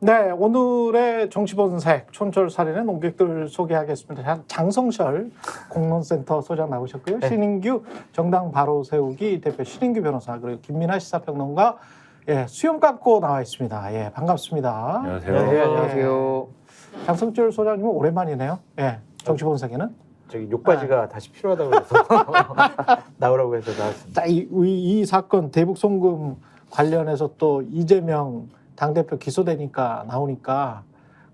네, 오늘의 정치본색 촌철살인의 논객들 소개하겠습니다. 장성철 공론센터 소장 나오셨고요. 네. 신인규 정당 바로 세우기 대표 신인규 변호사 그리고 김민하 시사평론가 수염 감고 나와 있습니다. 예, 반갑습니다. 안녕하세요. 네, 안녕하세요. 장성철 소장님은 오랜만이네요. 예, 정치본색에는. 저기 욕바지가 다시 필요하다고 해서 나오라고 해서 나왔습니다. 자, 이 사건 대북 송금 관련해서 또 이재명 당대표 기소되니까 나오니까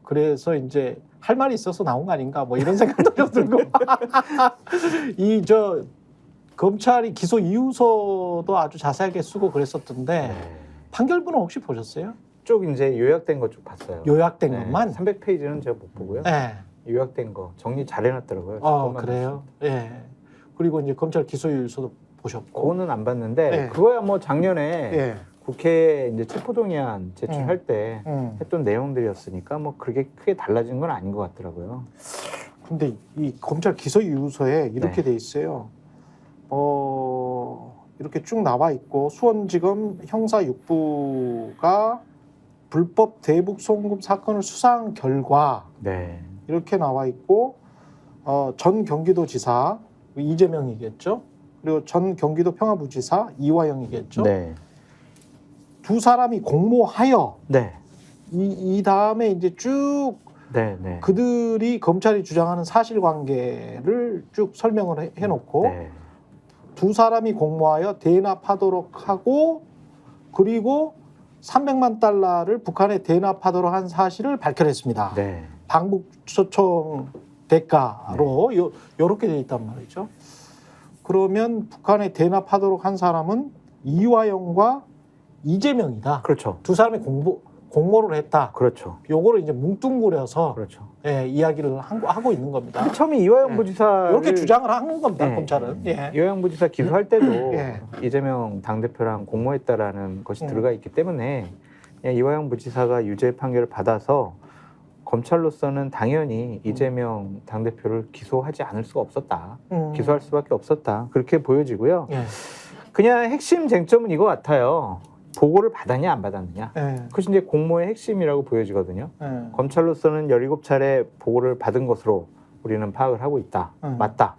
그래서 이제 할 말이 있어서 나온 거 아닌가 뭐 이런 생각도 들고 검찰이 기소 이유서도 아주 자세하게 쓰고 그랬었던데 네. 판결문은 혹시 보셨어요? 쭉 이제 요약된 거 쭉 봤어요. 요약된 네, 것만? 300페이지는 제가 못 보고요. 네. 요약된 거 정리 잘 해놨더라고요. 그래요? 예. 그리고 이제 검찰 기소 이유서도 보셨고. 그거는 안 봤는데 네. 그거야 뭐 작년에 예. 국회에 이제 체포동의안 제출할 때 음. 했던 내용들이었으니까 뭐 그렇게 크게 달라진 건 아닌 것 같더라고요. 근데 이 검찰 기소 이유서에 이렇게 네. 돼 있어요. 이렇게 쭉 나와 있고 수원지검 형사 6부가 불법 대북 송금 사건을 수사한 결과 네. 이렇게 나와 있고 전 경기도지사 이재명이겠죠. 그리고 전 경기도 평화부지사 이화영이겠죠. 네. 두 사람이 공모하여 네. 이 다음에 이제 쭉 네. 네. 그들이 검찰이 주장하는 사실관계를 쭉 설명을 해놓고 네. 두 사람이 공모하여 대납하도록 하고 그리고 300만 달러를 북한에 대납하도록 한 사실을 밝혀냈습니다. 네. 방북 초청 대가로 요렇게 돼 있단 말이죠. 그러면 북한에 대납하도록 한 사람은 이화영과 이재명이다. 그렇죠. 두 사람이 공모를 했다. 그렇죠. 요거를 이제 뭉뚱그려서 그렇죠. 이야기를 하고 있는 겁니다. 처음에 이화영 네. 부지사 이렇게 주장을 하는 겁니다. 네. 검찰은. 예. 이화영 부지사 기소할 때도 예. 이재명 당대표랑 공모했다라는 것이 들어가 있기 때문에 이화영 부지사가 유죄 판결을 받아서 검찰로서는 당연히 이재명 당대표를 기소하지 않을 수가 없었다. 기소할 수밖에 없었다. 그렇게 보여지고요. 예. 그냥 핵심 쟁점은 이거 같아요. 보고를 받았냐 안 받았느냐. 예. 그것이 이제 공모의 핵심이라고 보여지거든요. 예. 검찰로서는 17차례 보고를 받은 것으로 우리는 파악을 하고 있다. 맞다.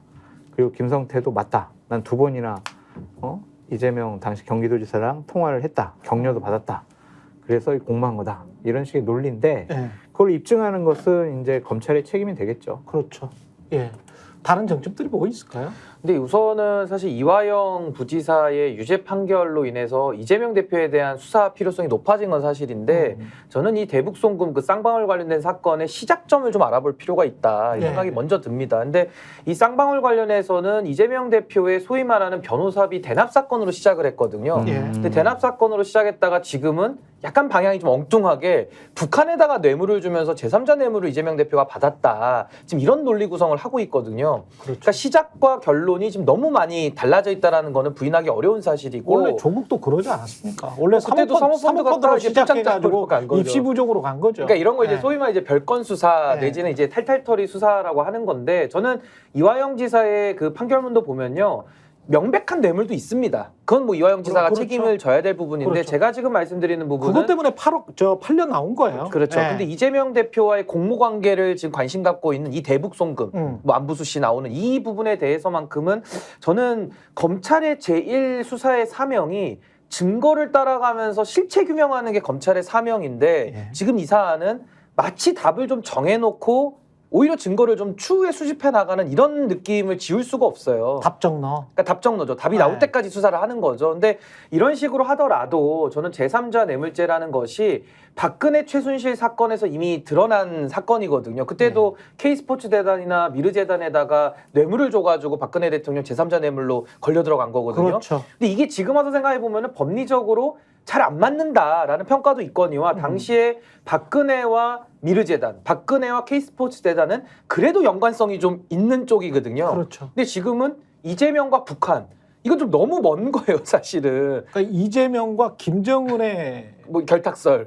그리고 김성태도 맞다. 난 2번이나 이재명 당시 경기도지사랑 통화를 했다. 격려도 받았다. 그래서 공모한 거다. 이런 식의 논리인데 예. 그걸 입증하는 것은 이제 검찰의 책임이 되겠죠. 그렇죠. 예. 다른 정점들이 뭐 있을까요? 근데 우선은 사실 이화영 부지사의 유죄 판결로 인해서 이재명 대표에 대한 수사 필요성이 높아진 건 사실인데 저는 이 대북 송금 그 쌍방울 관련된 사건의 시작점을 좀 알아볼 필요가 있다 이 네. 생각이 먼저 듭니다. 근데 이 쌍방울 관련해서는 이재명 대표의 소위 말하는 변호사비 대납 사건으로 시작을 했거든요. 예. 근데 대납 사건으로 시작했다가 지금은 약간 방향이 좀 엉뚱하게 북한에다가 뇌물을 주면서 제3자 뇌물을 이재명 대표가 받았다. 지금 이런 논리 구성을 하고 있거든요. 그러니까 시작과 결론이 지금 너무 많이 달라져 있다는 거는 부인하기 어려운 사실이고 원래 조국도 그러지 않았습니까? 원래 그때도 사모펀드로 시작해가지고 간 거죠. 입시 부족으로 간 거죠. 그러니까 이런 거 이제 네. 소위 말 이제 별건 수사 네. 내지는 이제 탈탈털이 수사라고 하는 건데 저는 이화영 지사의 그 판결문도 보면요. 명백한 뇌물도 있습니다. 그건 뭐 이화영 지사가 그렇죠. 책임을 져야 될 부분인데 그렇죠. 제가 지금 말씀드리는 부분은 그것 때문에 8년 나온 거예요. 그렇죠. 예. 근데 이재명 대표와의 공모 관계를 지금 관심 갖고 있는 이 대북 송금, 뭐 안부수 씨 나오는 이 부분에 대해서만큼은 저는 검찰의 제1 수사의 사명이 증거를 따라가면서 실체 규명하는 게 검찰의 사명인데 예. 지금 이 사안은 마치 답을 좀 정해놓고 오히려 증거를 좀 추후에 수집해 나가는 이런 느낌을 지울 수가 없어요. 답정너. 그러니까 답정너죠. 답이 나올 때까지 수사를 하는 거죠. 근데 이런 식으로 하더라도 저는 제3자 뇌물죄라는 것이 박근혜 최순실 사건에서 이미 드러난 사건이거든요. 그때도 K스포츠 재단이나 미르재단에다가 뇌물을 줘가지고 박근혜 대통령 제3자 뇌물로 걸려 들어간 거거든요. 그렇죠. 근데 이게 지금 와서 생각해 보면 법리적으로 잘 안 맞는다라는 평가도 있거니와 당시에 박근혜와 미르재단, 박근혜와 K스포츠 재단은 그래도 연관성이 좀 있는 쪽이거든요. 그렇죠. 근데 지금은 이재명과 북한 이건 좀 너무 먼 거예요, 사실은. 그러니까 이재명과 김정은의 뭐 결탁설.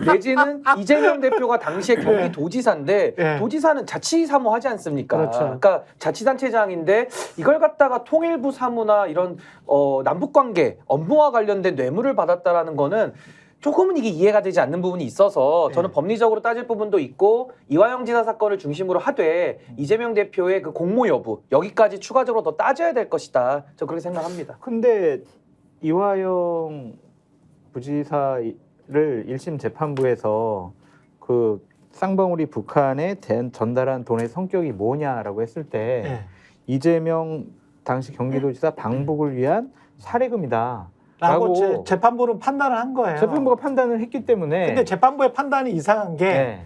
내지는 이재명 대표가 당시에 경기도지사인데 예. 도지사는 자치사무 하지 않습니까? 그렇죠. 그러니까 자치단체장인데 이걸 갖다가 통일부 사무나 이런 남북관계 업무와 관련된 뇌물을 받았다라는 거는 조금은 이게 이해가 되지 않는 부분이 있어서 저는 법리적으로 따질 부분도 있고 이화영 지사 사건을 중심으로 하되 이재명 대표의 그 공모 여부 여기까지 추가적으로 더 따져야 될 것이다. 저 그렇게 생각합니다. 근데 이화영 부지사를 1심 재판부에서 그 쌍방울이 북한에 전달한 돈의 성격이 뭐냐라고 했을 때 예. 이재명 당시 경기도지사 방북을 위한 사례금이다. 라고 재판부는 판단을 한 거예요. 재판부가 판단을 했기 때문에. 근데 재판부의 판단이 이상한 게 네.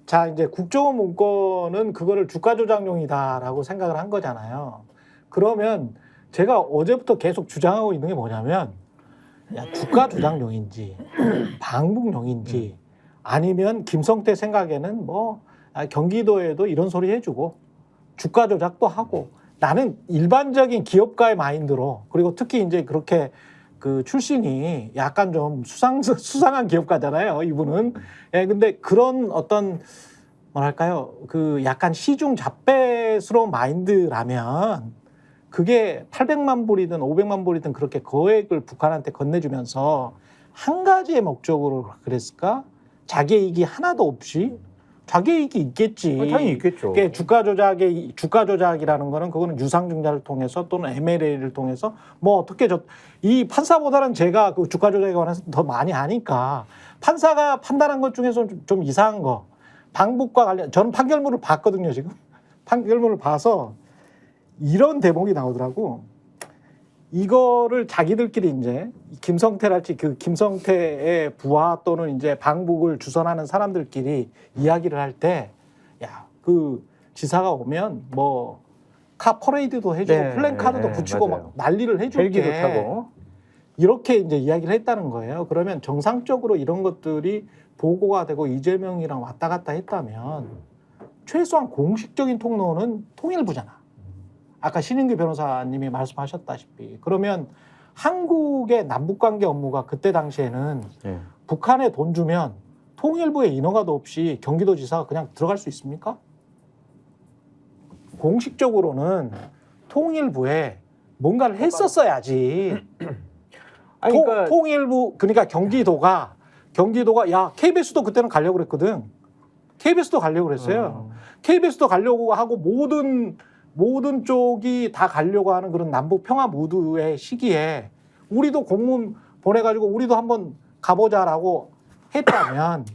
자, 이제 국정원 문건은 그거를 주가 조작용이다라고 생각을 한 거잖아요. 그러면 제가 어제부터 계속 주장하고 있는 게 뭐냐면 야, 주가 조작용인지 방북용인지 아니면 김성태 생각에는 뭐 경기도에도 이런 소리 해주고 주가 조작도 하고 나는 일반적인 기업가의 마인드로 그리고 특히 이제 그렇게 그 출신이 약간 좀 수상한 기업가잖아요, 이분은. 예, 근데 그런 어떤 뭐랄까요, 그 약간 시중 잡배스러운 마인드라면 그게 800만 불이든 500만 불이든 그렇게 거액을 북한한테 건네주면서 한 가지의 목적으로 그랬을까? 자기 이익이 하나도 없이 자기 이익이 있겠지. 당연히 있겠죠. 그게 주가 조작이라는 거는 그거는 유상증자를 통해서 또는 MLA를 통해서 뭐 어떻게 이 판사보다는 제가 그 주가 조작에 관해서 더 많이 아니까 판사가 판단한 것 중에서 좀 이상한 거 방북과 관련 저는 판결문을 봤거든요 지금 판결문을 봐서 이런 대목이 나오더라고. 이거를 자기들끼리 이제 김성태랄지 그 김성태의 부하 또는 이제 방북을 주선하는 사람들끼리 이야기를 할 때, 야, 그 지사가 오면 뭐 카 퍼레이드도 해주고 네, 플랜카드도 네, 붙이고 맞아요. 막 난리를 해줄게. 헬기도 타고. 이렇게 이제 이야기를 했다는 거예요. 그러면 정상적으로 이런 것들이 보고가 되고 이재명이랑 왔다 갔다 했다면 최소한 공식적인 통로는 통일부잖아. 아까 신인규 변호사님이 말씀하셨다시피 그러면 한국의 남북관계 업무가 그때 당시에는 네. 북한에 돈 주면 통일부에 인허가도 없이 경기도지사가 그냥 들어갈 수 있습니까? 공식적으로는 통일부에 뭔가를 했었어야지. 아니, 그러니까 통일부 그러니까 경기도가 야 KBS도 그때는 가려고 그랬거든. KBS도 가려고 그랬어요. KBS도 가려고 하고 모든 쪽이 다 가려고 하는 그런 남북 평화 무드의 시기에 우리도 공문 보내가지고 우리도 한번 가보자라고 했다면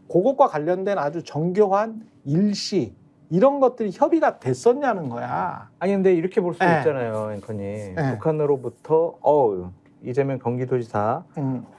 그것과 관련된 아주 정교한 일시 이런 것들이 협의가 됐었냐는 거야. 아니 근데 이렇게 볼 수도 네. 있잖아요, 앵커님. 네. 북한으로부터 이재명 경기도지사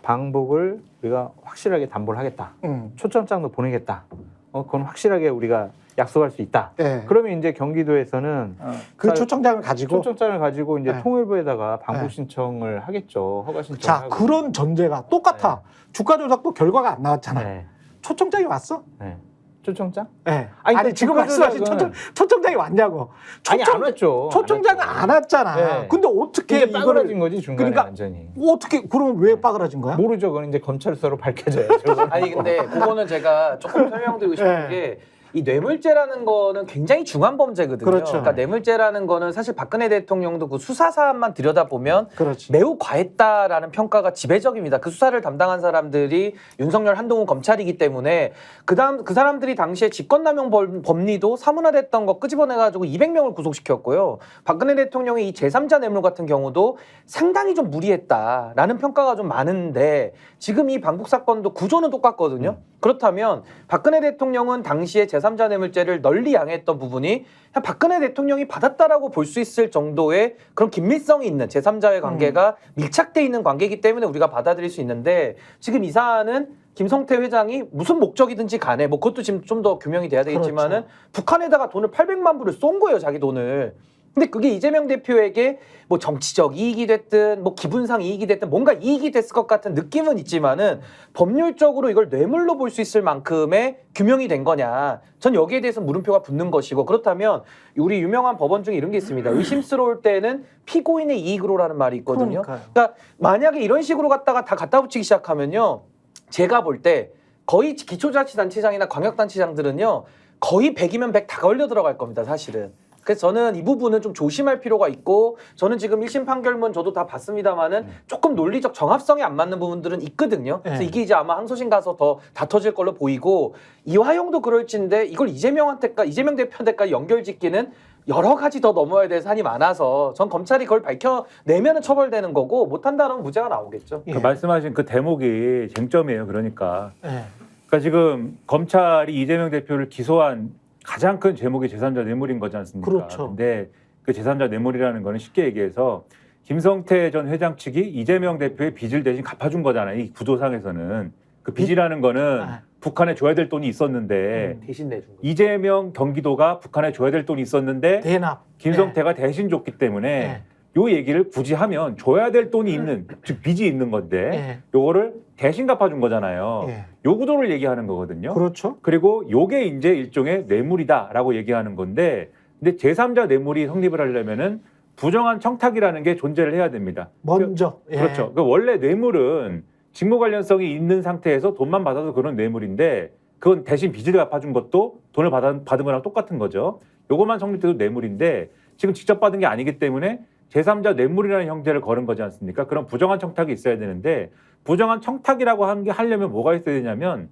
방북을 우리가 확실하게 담보를 하겠다. 초청장도 보내겠다. 그건 확실하게 우리가 약속할 수 있다. 네. 그러면 이제 경기도에서는 그 초청장을 가지고 초청장을 가지고 이제 네. 통일부에다가 방북 네. 신청을 하겠죠. 허가 신청을 자 하고. 그런 전제가 똑같아. 주가 조작도 결과가 안 나왔잖아. 네. 초청장이 왔어? 네. 초청장? 네. 아니, 아니 그 지금 주가 말씀하신 조작은- 초청장이 왔냐고. 아니 안 왔죠. 초청장은 안 왔잖아. 네. 근데 어떻게 이게 빠그라진 이거를 거지 중간에 그러니까 완전히. 어떻게 그러면 왜 빠그라진 거야? 모르죠. 그건 이제 검찰서로 밝혀져야죠. 아니 근데 그거는 제가 조금 설명드리고 싶은 네. 게 이 뇌물죄라는 거는 굉장히 중한 범죄거든요. 그렇죠. 그러니까 뇌물죄라는 거는 사실 박근혜 대통령도 그 수사 사안만 들여다보면 그렇지. 매우 과했다라는 평가가 지배적입니다. 그 수사를 담당한 사람들이 윤석열, 한동훈 검찰이기 때문에 그 사람들이 당시에 직권남용 법리도 사문화됐던 거 끄집어내가지고 200명을 구속시켰고요. 박근혜 대통령의 이 제3자 뇌물 같은 경우도 상당히 좀 무리했다라는 평가가 좀 많은데 지금 이 방북 사건도 구조는 똑같거든요. 그렇다면 박근혜 대통령은 당시에 제3자 뇌물죄를 널리 양해했던 부분이 그냥 박근혜 대통령이 받았다라고 볼 수 있을 정도의 그런 긴밀성이 있는 제3자의 관계가 밀착돼 있는 관계이기 때문에 우리가 받아들일 수 있는데 지금 이 사안은 김성태 회장이 무슨 목적이든지 간에 뭐 그것도 지금 좀 더 규명이 돼야 되겠지만은 그렇죠. 북한에다가 돈을 800만 불을 쏜 거예요, 자기 돈을. 근데 그게 이재명 대표에게 뭐 정치적 이익이 됐든 뭐 기분상 이익이 됐든 뭔가 이익이 됐을 것 같은 느낌은 있지만은 법률적으로 이걸 뇌물로 볼 수 있을 만큼의 규명이 된 거냐. 전 여기에 대해서 물음표가 붙는 것이고 그렇다면 우리 유명한 법원 중에 이런 게 있습니다. 의심스러울 때는 피고인의 이익으로라는 말이 있거든요. 그러니까요. 그러니까 만약에 이런 식으로 갖다가 다 갖다 붙이기 시작하면요. 제가 볼 때 거의 기초자치단체장이나 광역단체장들은요. 거의 100이면 100 다 걸려 들어갈 겁니다, 사실은. 그래서 저는 이 부분은 좀 조심할 필요가 있고 저는 지금 1심 판결문 저도 다 봤습니다만은 조금 논리적 정합성이 안 맞는 부분들은 있거든요. 그래서 네. 이게 이제 아마 항소심 가서 더 다퉈질 걸로 보이고 이화영도 그럴진데 이걸 이재명 대표한테까지 연결짓기는 여러 가지 더 넘어야 될 산이 많아서 전 검찰이 그걸 밝혀내면은 처벌되는 거고 못한다면 무죄가 나오겠죠. 예. 그 말씀하신 그 대목이 쟁점이에요. 그러니까 예. 지금 검찰이 이재명 대표를 기소한 가장 큰 제목이 제3자 뇌물인 거지 않습니까? 그렇죠. 근데 그 제3자 뇌물이라는 거는 쉽게 얘기해서 김성태 전 회장 측이 이재명 대표의 빚을 대신 갚아준 거잖아요. 이 구조상에서는 그 빚이라는 거는 아. 북한에 줘야 될 돈이 있었는데 대신 내준 거. 이재명 경기도가 북한에 줘야 될 돈이 있었는데 대납. 김성태가 대신 줬기 때문에 예. 요 얘기를 굳이 하면 줘야 될 돈이 있는 즉 빚이 있는 건데 예. 요거를 대신 갚아준 거잖아요. 예. 요 구도를 얘기하는 거거든요. 그렇죠. 그리고 요게 이제 일종의 뇌물이다라고 얘기하는 건데 근데 제3자 뇌물이 성립을 하려면은 부정한 청탁이라는 게 존재를 해야 됩니다. 먼저. 예. 그렇죠. 그 원래 뇌물은 직무 관련성이 있는 상태에서 돈만 받아서 그런 뇌물인데 그건 대신 빚을 갚아준 것도 돈을 받은 거랑 똑같은 거죠. 요것만 성립돼도 뇌물인데 지금 직접 받은 게 아니기 때문에 제3자 뇌물이라는 형태를 걸은 거지 않습니까? 그런 부정한 청탁이 있어야 되는데 부정한 청탁이라고 하는 게 하려면 뭐가 있어야 되냐면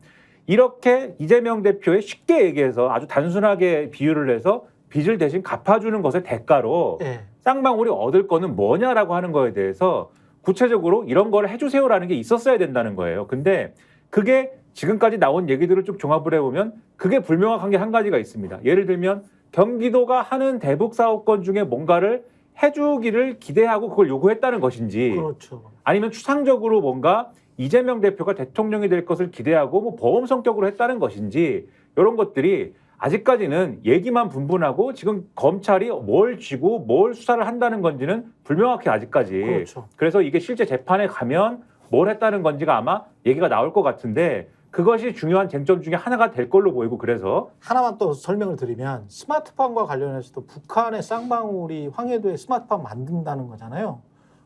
이렇게 이재명 대표의 쉽게 얘기해서 아주 단순하게 비유를 해서 빚을 대신 갚아주는 것의 대가로 예. 쌍방울이 얻을 거는 뭐냐라고 하는 거에 대해서 구체적으로 이런 걸 해주세요라는 게 있었어야 된다는 거예요. 근데 그게 지금까지 나온 얘기들을 쭉 종합을 해보면 그게 불명확한 게 한 가지가 있습니다. 예를 들면 경기도가 하는 대북 사업권 중에 뭔가를 해주기를 기대하고 그걸 요구했다는 것인지 그렇죠. 아니면 추상적으로 뭔가 이재명 대표가 대통령이 될 것을 기대하고 뭐 보험 성격으로 했다는 것인지 이런 것들이 아직까지는 얘기만 분분하고 지금 검찰이 뭘 쥐고 뭘 수사를 한다는 건지는 불명확해 아직까지. 그렇죠. 그래서 이게 실제 재판에 가면 뭘 했다는 건지가 아마 얘기가 나올 것 같은데 그것이 중요한 쟁점 중에 하나가 될 걸로 보이고 그래서 하나만 또 설명을 드리면 스마트팜과 관련해서도 북한의 쌍방울이 황해도에 스마트팜 만든다는 거잖아요.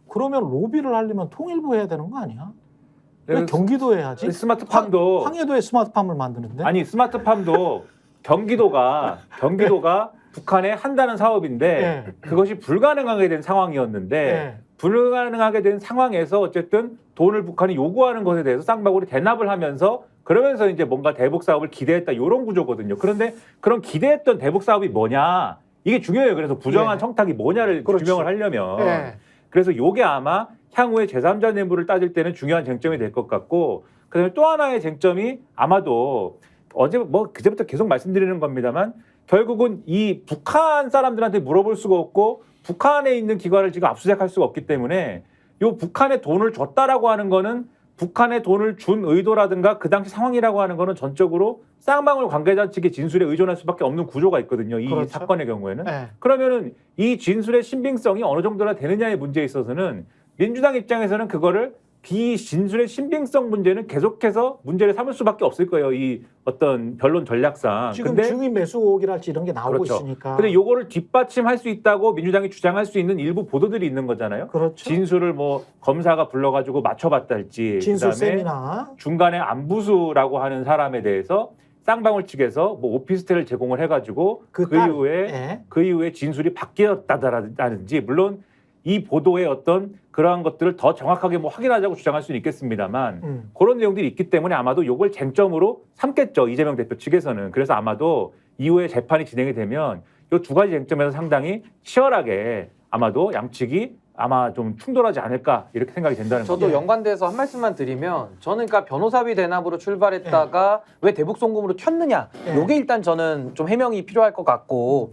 그러면 로비를 하려면 통일부 해야 되는 거 아니야? 왜 경기도에 하지? 스마트팜도 황해도에 스마트팜을 만드는데? 아니 스마트팜도 경기도가 북한에 한다는 사업인데 예. 그것이 불가능하게 된 상황이었는데 예. 불가능하게 된 상황에서 어쨌든 돈을 북한이 요구하는 것에 대해서 쌍방울이 대납을 하면서 그러면서 이제 뭔가 대북 사업을 기대했다 이런 구조거든요. 그런데 그런 기대했던 대북 사업이 뭐냐 이게 중요해요. 그래서 부정한 예. 청탁이 뭐냐를 그렇죠. 규명을 하려면 예. 그래서 요게 아마 향후에 제3자 뇌물을 따질 때는 중요한 쟁점이 될 것 같고 그다음에 또 하나의 쟁점이 아마도 어제 뭐 그제부터 계속 말씀드리는 겁니다만 결국은 이 북한 사람들한테 물어볼 수가 없고 북한에 있는 기관을 지금 압수수색할 수가 없기 때문에 요 북한에 돈을 줬다라고 하는 거는 북한에 돈을 준 의도라든가 그 당시 상황이라고 하는 거는 전적으로 쌍방울 관계자 측의 진술에 의존할 수밖에 없는 구조가 있거든요. 이 그렇죠. 사건의 경우에는. 예. 그러면은 이 진술의 신빙성이 어느 정도나 되느냐의 문제에 있어서는 민주당 입장에서는 그거를 비진술의 신빙성 문제는 계속해서 문제를 삼을 수밖에 없을 거예요. 이 어떤 변론 전략상. 지금 근데 증인 매수 의혹이랄지 이런 게 나오고 그렇죠. 있으니까. 근데 요거를 뒷받침할 수 있다고 민주당이 주장할 수 있는 일부 보도들이 있는 거잖아요. 그렇죠. 진술을 뭐 검사가 불러가지고 맞춰봤달지 진술 그다음에 세미나. 중간에 안부수라고 하는 사람에 대해서 쌍방울 측에서 뭐 오피스텔을 제공을 해가지고 그 딸. 이후에 예. 진술이 바뀌었다든지 물론 이 보도의 어떤 그러한 것들을 더 정확하게 뭐 확인하자고 주장할 수는 있겠습니다만 그런 내용들이 있기 때문에 아마도 이걸 쟁점으로 삼겠죠. 이재명 대표 측에서는. 그래서 아마도 이후에 재판이 진행이 되면 이 두 가지 쟁점에서 상당히 치열하게 아마도 양측이 아마 좀 충돌하지 않을까 이렇게 생각이 된다는 거죠. 저도 연관돼서 한 말씀만 드리면 저는 그러니까 변호사비 대납으로 출발했다가 왜 대북 송금으로 튀었느냐 예. 요게 일단 저는 좀 해명이 필요할 것 같고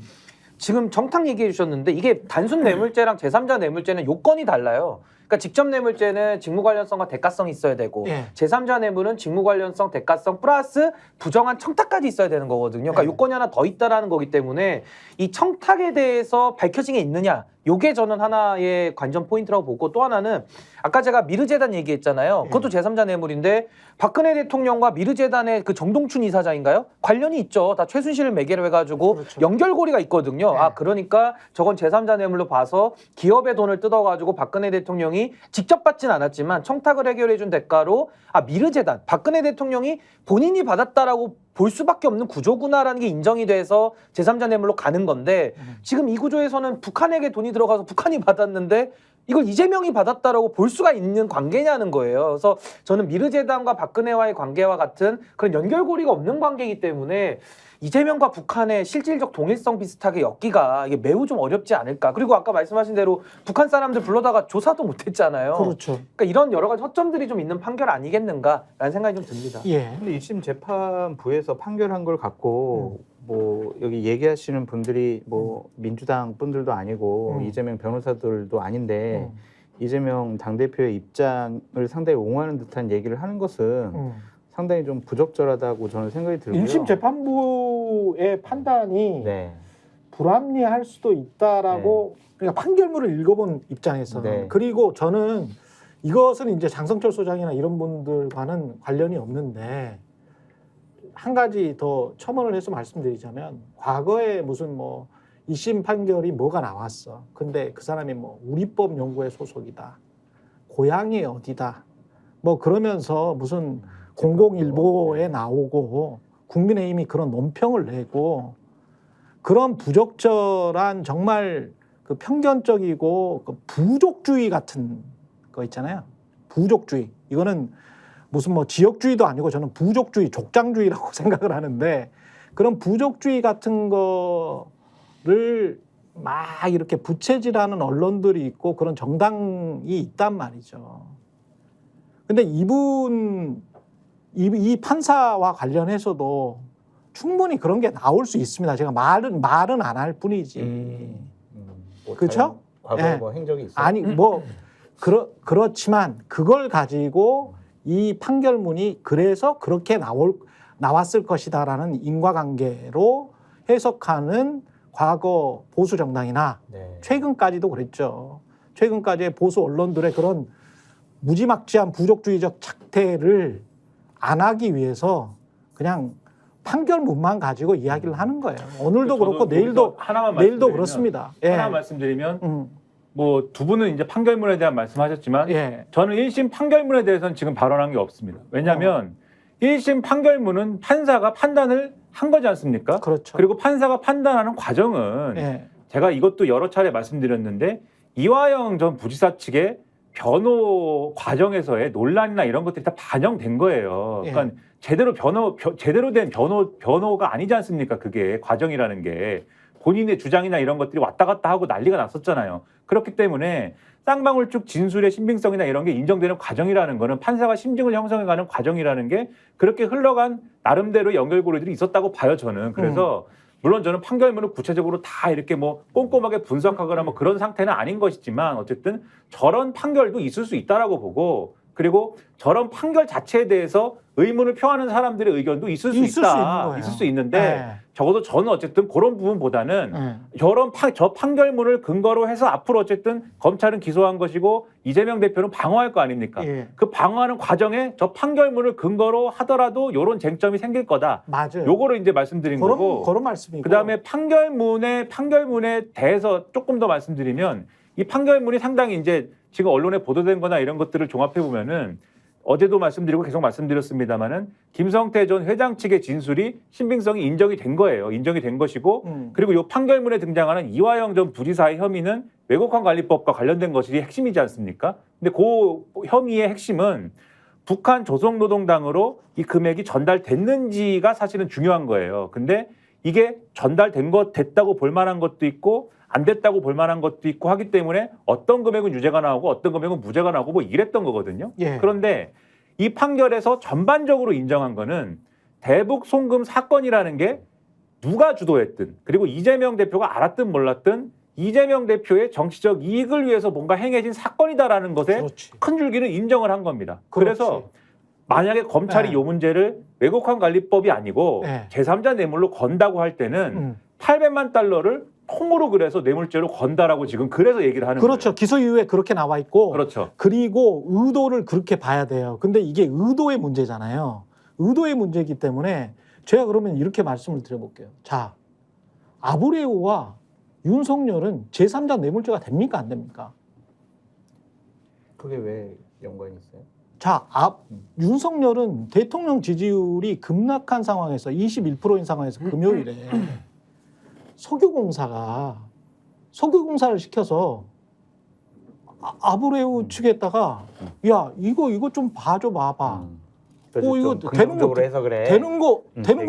지금 정탁 얘기해 주셨는데 이게 단순 뇌물죄랑 제3자 뇌물죄는 요건이 달라요. 그러니까 직접 뇌물죄는 직무 관련성과 대가성이 있어야 되고 예. 제3자 뇌물은 직무 관련성, 대가성 플러스 부정한 청탁까지 있어야 되는 거거든요. 그러니까 예. 요건이 하나 더 있다라는 거기 때문에 이 청탁에 대해서 밝혀진 게 있느냐 요게 저는 하나의 관전 포인트라고 보고 또 하나는 아까 제가 미르재단 얘기했잖아요. 그것도 제3자 뇌물인데 박근혜 대통령과 미르재단의 그 정동춘 이사장인가요? 관련이 있죠. 다 최순실을 매개로 해가지고 그렇죠. 연결고리가 있거든요. 네. 아 그러니까 저건 제3자 뇌물로 봐서 기업의 돈을 뜯어가지고 박근혜 대통령이 직접 받진 않았지만 청탁을 해결해준 대가로 아 미르재단 박근혜 대통령이 본인이 받았다라고 볼 수밖에 없는 구조구나라는 게 인정이 돼서 제3자 뇌물로 가는 건데 지금 이 구조에서는 북한에게 돈이 들어가서 북한이 받았는데 이걸 이재명이 받았다라고 볼 수가 있는 관계냐는 거예요. 그래서 저는 미르재단과 박근혜와의 관계와 같은 그런 연결고리가 없는 관계이기 때문에 이재명과 북한의 실질적 동일성 비슷하게 엮기가 이게 매우 좀 어렵지 않을까. 그리고 아까 말씀하신 대로 북한 사람들 불러다가 조사도 못했잖아요. 그렇죠. 그러니까 이런 여러 가지 허점들이 좀 있는 판결 아니겠는가라는 생각이 좀 듭니다. 예. 근데 1심 재판부에서 판결한 걸 갖고 뭐 여기 얘기하시는 분들이 뭐 민주당 분들도 아니고 이재명 변호사들도 아닌데 이재명 당대표의 입장을 상당히 옹호하는 듯한 얘기를 하는 것은 상당히 좀 부적절하다고 저는 생각이 들고요. 1심 재판부의 판단이 네. 불합리할 수도 있다라고 그러니까 판결문을 읽어본 입장에서는 네. 그리고 저는 이것은 이제 장성철 소장이나 이런 분들과는 관련이 없는데 한 가지 더 첨언을 해서 말씀드리자면 과거에 무슨 뭐 2심 판결이 뭐가 나왔어. 근데 그 사람이 뭐 우리법 연구회 소속이다. 고향이 어디다. 뭐 그러면서 무슨 공공일보에 나오고 국민의힘이 그런 논평을 내고 그런 부적절한 정말 그 편견적이고 그 부족주의 같은 거 있잖아요. 부족주의. 이거는 무슨 뭐 지역주의도 아니고 저는 부족주의, 족장주의라고 생각을 하는데 그런 부족주의 같은 거를 막 이렇게 부채질하는 언론들이 있고 그런 정당이 있단 말이죠. 근데 이 판사와 관련해서도 충분히 그런 게 나올 수 있습니다. 제가 말은 안 할 뿐이지. 뭐 그렇죠? 과거에 예. 뭐 행적이 있어요? 아니 뭐 그렇지만 그걸 가지고 이 판결문이 그래서 그렇게 나왔을 것이다라는 인과관계로 해석하는 과거 보수 정당이나 네. 최근까지도 그랬죠. 최근까지의 보수 언론들의 그런 무지막지한 부족주의적 착태를 안 하기 위해서 그냥 판결문만 가지고 이야기를 하는 거예요. 오늘도 그렇고 내일도 그렇습니다. 예. 하나 말씀드리면 뭐 두 분은 이제 판결문에 대한 말씀하셨지만 예. 저는 1심 판결문에 대해서는 지금 발언한 게 없습니다. 왜냐하면 1심 판결문은 판사가 판단을 한 거지 않습니까? 그렇죠. 그리고 판사가 판단하는 과정은 예. 제가 이것도 여러 차례 말씀드렸는데 이화영 전 부지사 측의 변호 과정에서의 논란이나 이런 것들이 다 반영된 거예요. 그러니까 제대로 된 변호가 아니지 않습니까? 그게 과정이라는 게 본인의 주장이나 이런 것들이 왔다 갔다 하고 난리가 났었잖아요. 그렇기 때문에 쌍방울쭉 진술의 신빙성이나 이런 게 인정되는 과정이라는 거는 판사가 심증을 형성해가는 과정이라는 게 그렇게 흘러간 나름대로 연결고리들이 있었다고 봐요, 저는. 그래서 물론 저는 판결문을 구체적으로 다 이렇게 뭐 꼼꼼하게 분석하거나 뭐 그런 상태는 아닌 것이지만 어쨌든 저런 판결도 있을 수 있다라고 보고 그리고 저런 판결 자체에 대해서 의문을 표하는 사람들의 의견도 있을 수 있다. 있을 수 있는데 네. 적어도 저는 어쨌든 그런 부분보다는 저 판결문을 근거로 해서 앞으로 어쨌든 검찰은 기소한 것이고 이재명 대표는 방어할 거 아닙니까? 예. 그 방어하는 과정에 저 판결문을 근거로 하더라도 이런 쟁점이 생길 거다. 맞아요. 요거를 이제 말씀드린 거고. 그런 말씀이고. 그다음에 판결문에 대해서 조금 더 말씀드리면 이 판결문이 상당히 이제 지금 언론에 보도된 거나 이런 것들을 종합해 보면은 어제도 말씀드리고 계속 말씀드렸습니다마는 김성태 전 회장 측의 진술이 신빙성이 인정이 된 거예요. 인정이 된 것이고 그리고 이 판결문에 등장하는 이화영 전 부지사의 혐의는 외국환 관리법과 관련된 것이 핵심이지 않습니까? 근데 그 혐의의 핵심은 북한 조선노동당으로 이 금액이 전달됐는지가 사실은 중요한 거예요. 근데 이게 됐다고 볼 만한 것도 있고 안 됐다고 볼 만한 것도 있고 하기 때문에 어떤 금액은 유죄가 나오고 어떤 금액은 무죄가 나오고 뭐 이랬던 거거든요. 예. 그런데 이 판결에서 전반적으로 인정한 거는 대북 송금 사건이라는 게 누가 주도했든 그리고 이재명 대표가 알았든 몰랐든 이재명 대표의 정치적 이익을 위해서 뭔가 행해진 사건이다라는 것에 그렇지. 큰 줄기는 인정을 한 겁니다. 그렇지. 그래서 만약에 검찰이 네. 이 문제를 외국환 관리법이 아니고 네. 제3자 뇌물로 건다고 할 때는 800만 달러를 통으로 그래서 뇌물죄로 건다라고 지금 그래서 얘기를 하는 그렇죠. 거예요. 기소 이후에 그렇게 나와 있고 그렇죠. 그리고 의도를 그렇게 봐야 돼요. 근데 이게 의도의 문제잖아요. 의도의 문제이기 때문에 제가 그러면 이렇게 말씀을 드려볼게요. 자, 아브레우와 윤석열은 제3자 뇌물죄가 됩니까? 안 됩니까? 그게 왜 연관이 있어요? 자, 윤석열은 대통령 지지율이 급락한 상황에서 21%인 상황에서 금요일에 석유공사를 시켜서 아브레우 측에다가 야 이거 좀 봐줘 봐봐. 이거 긍정적으로 해서 그래. 되는 거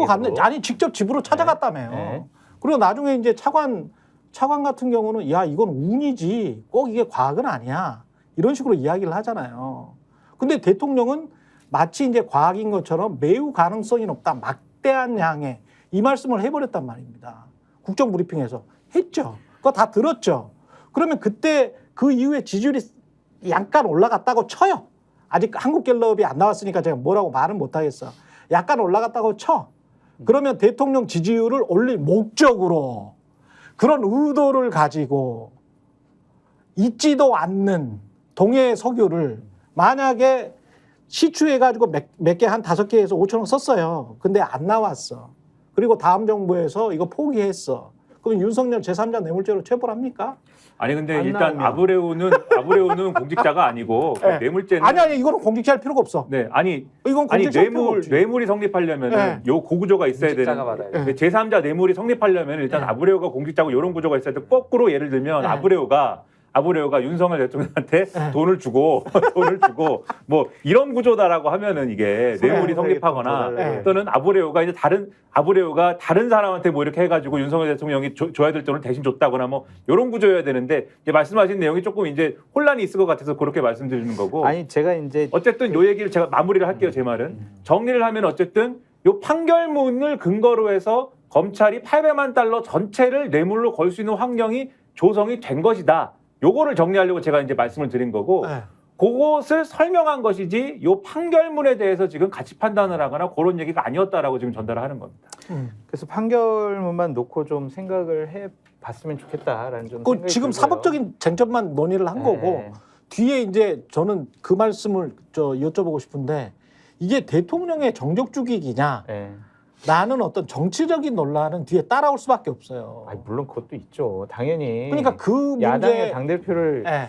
같네. 얘기로. 아니 직접 집으로 찾아갔다며요. 네. 그리고 나중에 이제 차관 같은 경우는 야 이건 운이지 꼭 이게 과학은 아니야 이런 식으로 이야기를 하잖아요. 근데 대통령은 마치 이제 과학인 것처럼 매우 가능성이 높다 막대한 양의 이 말씀을 해버렸단 말입니다. 국정브리핑에서 했죠. 그거 다 들었죠. 그러면 그때 그 이후에 지지율이 약간 올라갔다고 쳐요. 아직 한국갤럽이 안 나왔으니까 제가 뭐라고 말은 못하겠어. 약간 올라갔다고 쳐. 그러면 대통령 지지율을 올릴 목적으로 그런 의도를 가지고 있지도 않는 동해 석유를 만약에 시추해가지고 몇 개 한 5개에서 5천억 썼어요. 근데 안 나왔어. 그리고 다음 정부에서 이거 포기했어. 그럼 윤석열 제3자 뇌물죄로 체포를 합니까? 아니 근데 안 일단 나오면. 아브레우는 공직자가 아니고 네. 뇌물죄는 아니 이거는 공직자 할 필요가 없어. 네 아니 이건 공직자 할 필요가 없지. 뇌물이 성립하려면 네. 요 고구조가 있어야 공직자가 되는 받아야 돼. 제3자 뇌물이 성립하려면 일단 네. 아브레우가 공직자고 이런 구조가 있어야 돼. 거꾸로 예를 들면 네. 아브레우가 윤석열 대통령한테 네. 돈을 주고 뭐 이런 구조다라고 하면은 이게 뇌물이 성립하거나 네. 또는 아브레우가 다른 사람한테 뭐 이렇게 해가지고 윤석열 대통령이 줘야 될 돈을 대신 줬다거나 뭐 이런 구조여야 되는데 이제 말씀하신 내용이 조금 이제 혼란이 있을 것 같아서 그렇게 말씀드리는 거고. 아니 제가 이제 어쨌든 요 얘기를 제가 마무리를 할게요. 제 말은 정리를 하면 어쨌든 요 판결문을 근거로 해서 검찰이 800만 달러 전체를 뇌물로 걸 수 있는 환경이 조성이 된 것이다. 요거를 정리하려고 제가 이제 말씀을 드린 거고 네. 그것을 설명한 것이지 요 판결문에 대해서 지금 가치 판단을 하거나 그런 얘기가 아니었다라고 지금 전달을 하는 겁니다. 그래서 판결문만 놓고 좀 생각을 해봤으면 좋겠다라는 좀 생각이 지금 들고요. 사법적인 쟁점만 논의를 한 거고 네. 뒤에 이제 저는 그 말씀을 여쭤보고 싶은데 이게 대통령의 정적 죽이기냐 네. 라는 어떤 정치적인 논란은 뒤에 따라올 수밖에 없어요. 아니, 물론 그것도 있죠. 당연히. 그러니까 그 야당의 문제 당대표를 예,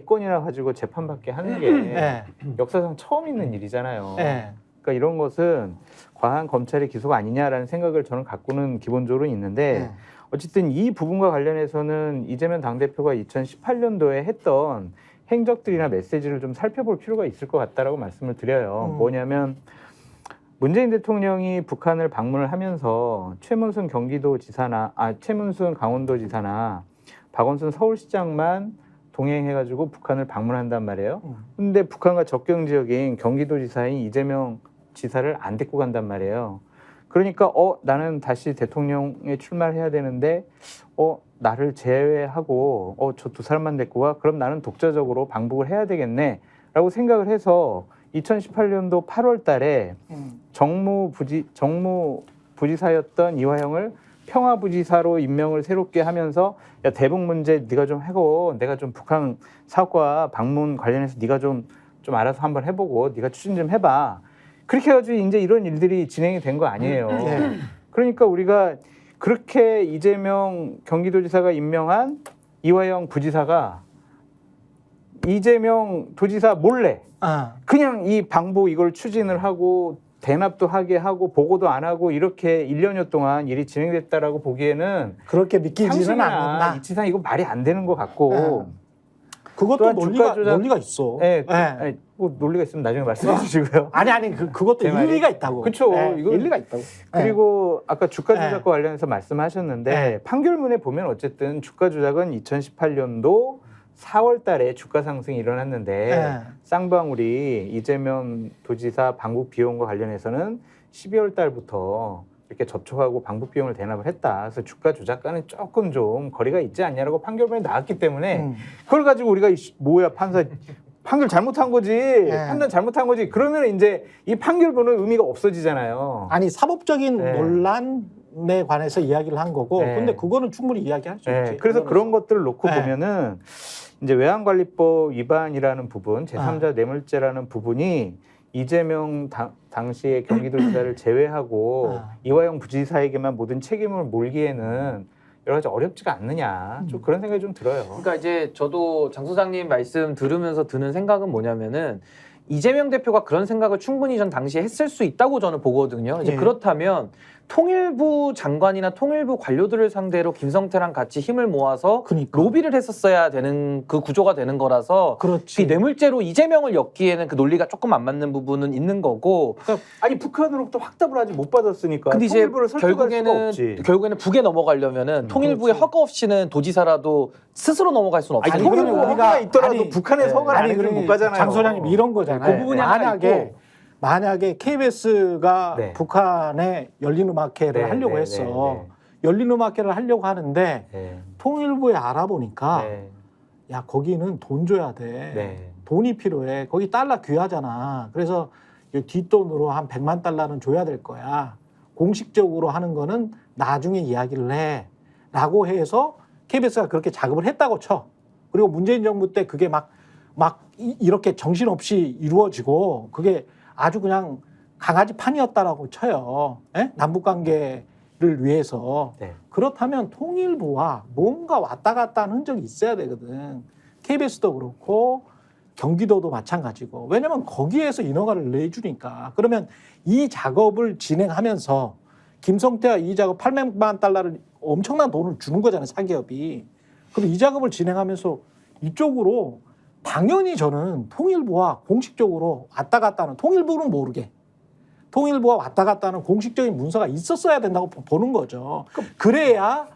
4건이나 가지고 재판받게 하는 게 예, 역사상 처음 있는 일이잖아요. 예. 그러니까 이런 것은 과한 검찰의 기소가 아니냐라는 생각을 저는 갖고는 기본적으로 있는데 어쨌든 이 부분과 관련해서는 이재명 당대표가 2018년도에 했던 행적들이나 메시지를 좀 살펴볼 필요가 있을 것 같다라고 말씀을 드려요. 뭐냐면 문재인 대통령이 북한을 방문을 하면서 최문순 강원도지사나 박원순 서울시장만 동행해가지고 북한을 방문한단 말이에요. 근데 북한과 접경 지역인 경기도지사인 이재명 지사를 안 데리고 간단 말이에요. 그러니까 나는 다시 대통령에 출마를 해야 되는데 나를 제외하고 저 두 사람만 데리고 가? 그럼 나는 독자적으로 방북을 해야 되겠네라고 생각을 해서 2018년도 8월 달에 정무부지사였던 이화영을 평화부지사로 임명을 새롭게 하면서 야 대북 문제 네가 좀 하고 내가 좀 북한 사업과 방문 관련해서 네가 좀 알아서 한번 해보고 네가 추진 좀 해봐. 그렇게 해가지고 이제 이런 일들이 진행이 된 거 아니에요. 그러니까 우리가 그렇게 이재명 경기도지사가 임명한 이화영 부지사가 이재명 도지사 몰래 그냥 이 방북 이걸 추진을 하고 대납도 하게 하고 보고도 안 하고 이렇게 1년여 동안 일이 진행됐다라고 보기에는 그렇게 믿기지는 않는다. 이치상 이거 말이 안 되는 것 같고 그것도 또한 주가 조작- 논리가 있어. 네, 예. 아니, 뭐 논리가 있으면 나중에 말씀해 주시고요. 아니 그것도 제 말이- 일리가 있다고. 그쵸. 예, 이건- 일리가 있다고. 그리고 아까 주가 네. 조작과 관련해서 말씀하셨는데 네. 판결문에 보면 어쨌든 주가 조작은 2018년도 4월 달에 주가 상승이 일어났는데 네. 쌍방울이 이재명 도지사 방북 비용과 관련해서는 12월 달부터 이렇게 접촉하고 방북 비용을 대납을 했다. 그래서 주가 조작과는 조금 좀 거리가 있지 않냐라고 판결문에 나왔기 때문에 그걸 가지고 우리가 뭐야 판사 판결 잘못한 거지 판단 잘못한 거지 그러면 이제 이 판결문은 의미가 없어지잖아요. 아니 사법적인 네. 논란에 관해서 이야기를 한 거고 네. 근데 그거는 충분히 이야기할 수 네, 있지. 그래서 그런 것들을 놓고 네. 보면은 이제 외환관리법 위반이라는 부분, 제3자 뇌물죄라는 부분이 이재명 당시의 경기도지사를 제외하고 이화영 부지사에게만 모든 책임을 몰기에는 여러 가지 어렵지가 않느냐 좀 그런 생각이 좀 들어요. 그러니까 이제 저도 장 소장님 말씀 들으면서 드는 생각은 뭐냐면은 이재명 대표가 그런 생각을 충분히 전 당시에 했을 수 있다고 저는 보거든요. 이제 예. 그렇다면 통일부 장관이나 통일부 관료들을 상대로 김성태랑 같이 힘을 모아서 그러니까. 로비를 했었어야 되는 그 구조가 되는 거라서 그렇지. 이 뇌물죄로 이재명을 엮기에는 그 논리가 조금 안 맞는 부분은 있는 거고. 아니 북한으로부터 확답을 아직 못 받았으니까 근데 이제 통일부를 설득할 수가 없지. 결국에는 북에 넘어가려면은 통일부의 그렇지. 허가 없이는 도지사라도 스스로 넘어갈 수는 아니 없어요. 통일부 그러면 허가가 우리가- 있더라도 아니, 북한의 네. 허가를 안 해주면 못 가잖아요. 장 소장님 이런 거잖아요. 그 부분이 하나 만약에 KBS가 네. 북한에 열린 음악회를 네, 하려고 네, 했어. 네, 열린 음악회를 하려고 하는데 네. 통일부에 알아보니까 네. 야 거기는 돈 줘야 돼. 네. 돈이 필요해. 거기 달러 귀하잖아. 그래서 이 뒷돈으로 한 100만 달러는 줘야 될 거야. 공식적으로 하는 거는 나중에 이야기를 해. 라고 해서 KBS가 그렇게 작업을 했다고 쳐. 그리고 문재인 정부 때 그게 막 이렇게 정신없이 이루어지고 그게 아주 그냥 강아지 판이었다라고 쳐요. 예? 남북 관계를 위해서. 네. 그렇다면 통일부와 뭔가 왔다 갔다 하는 흔적이 있어야 되거든. KBS도 그렇고 경기도도 마찬가지고. 왜냐면 거기에서 인허가를 내주니까. 그러면 이 작업을 진행하면서 김성태가 이 작업 800만 달러를 엄청난 돈을 주는 거잖아요. 사기업이. 그럼 이 작업을 진행하면서 이쪽으로 당연히 저는 통일부와 공식적으로 왔다 갔다 하는, 통일부는 모르게 통일부와 왔다 갔다 하는 공식적인 문서가 있었어야 된다고 보는 거죠. 그래야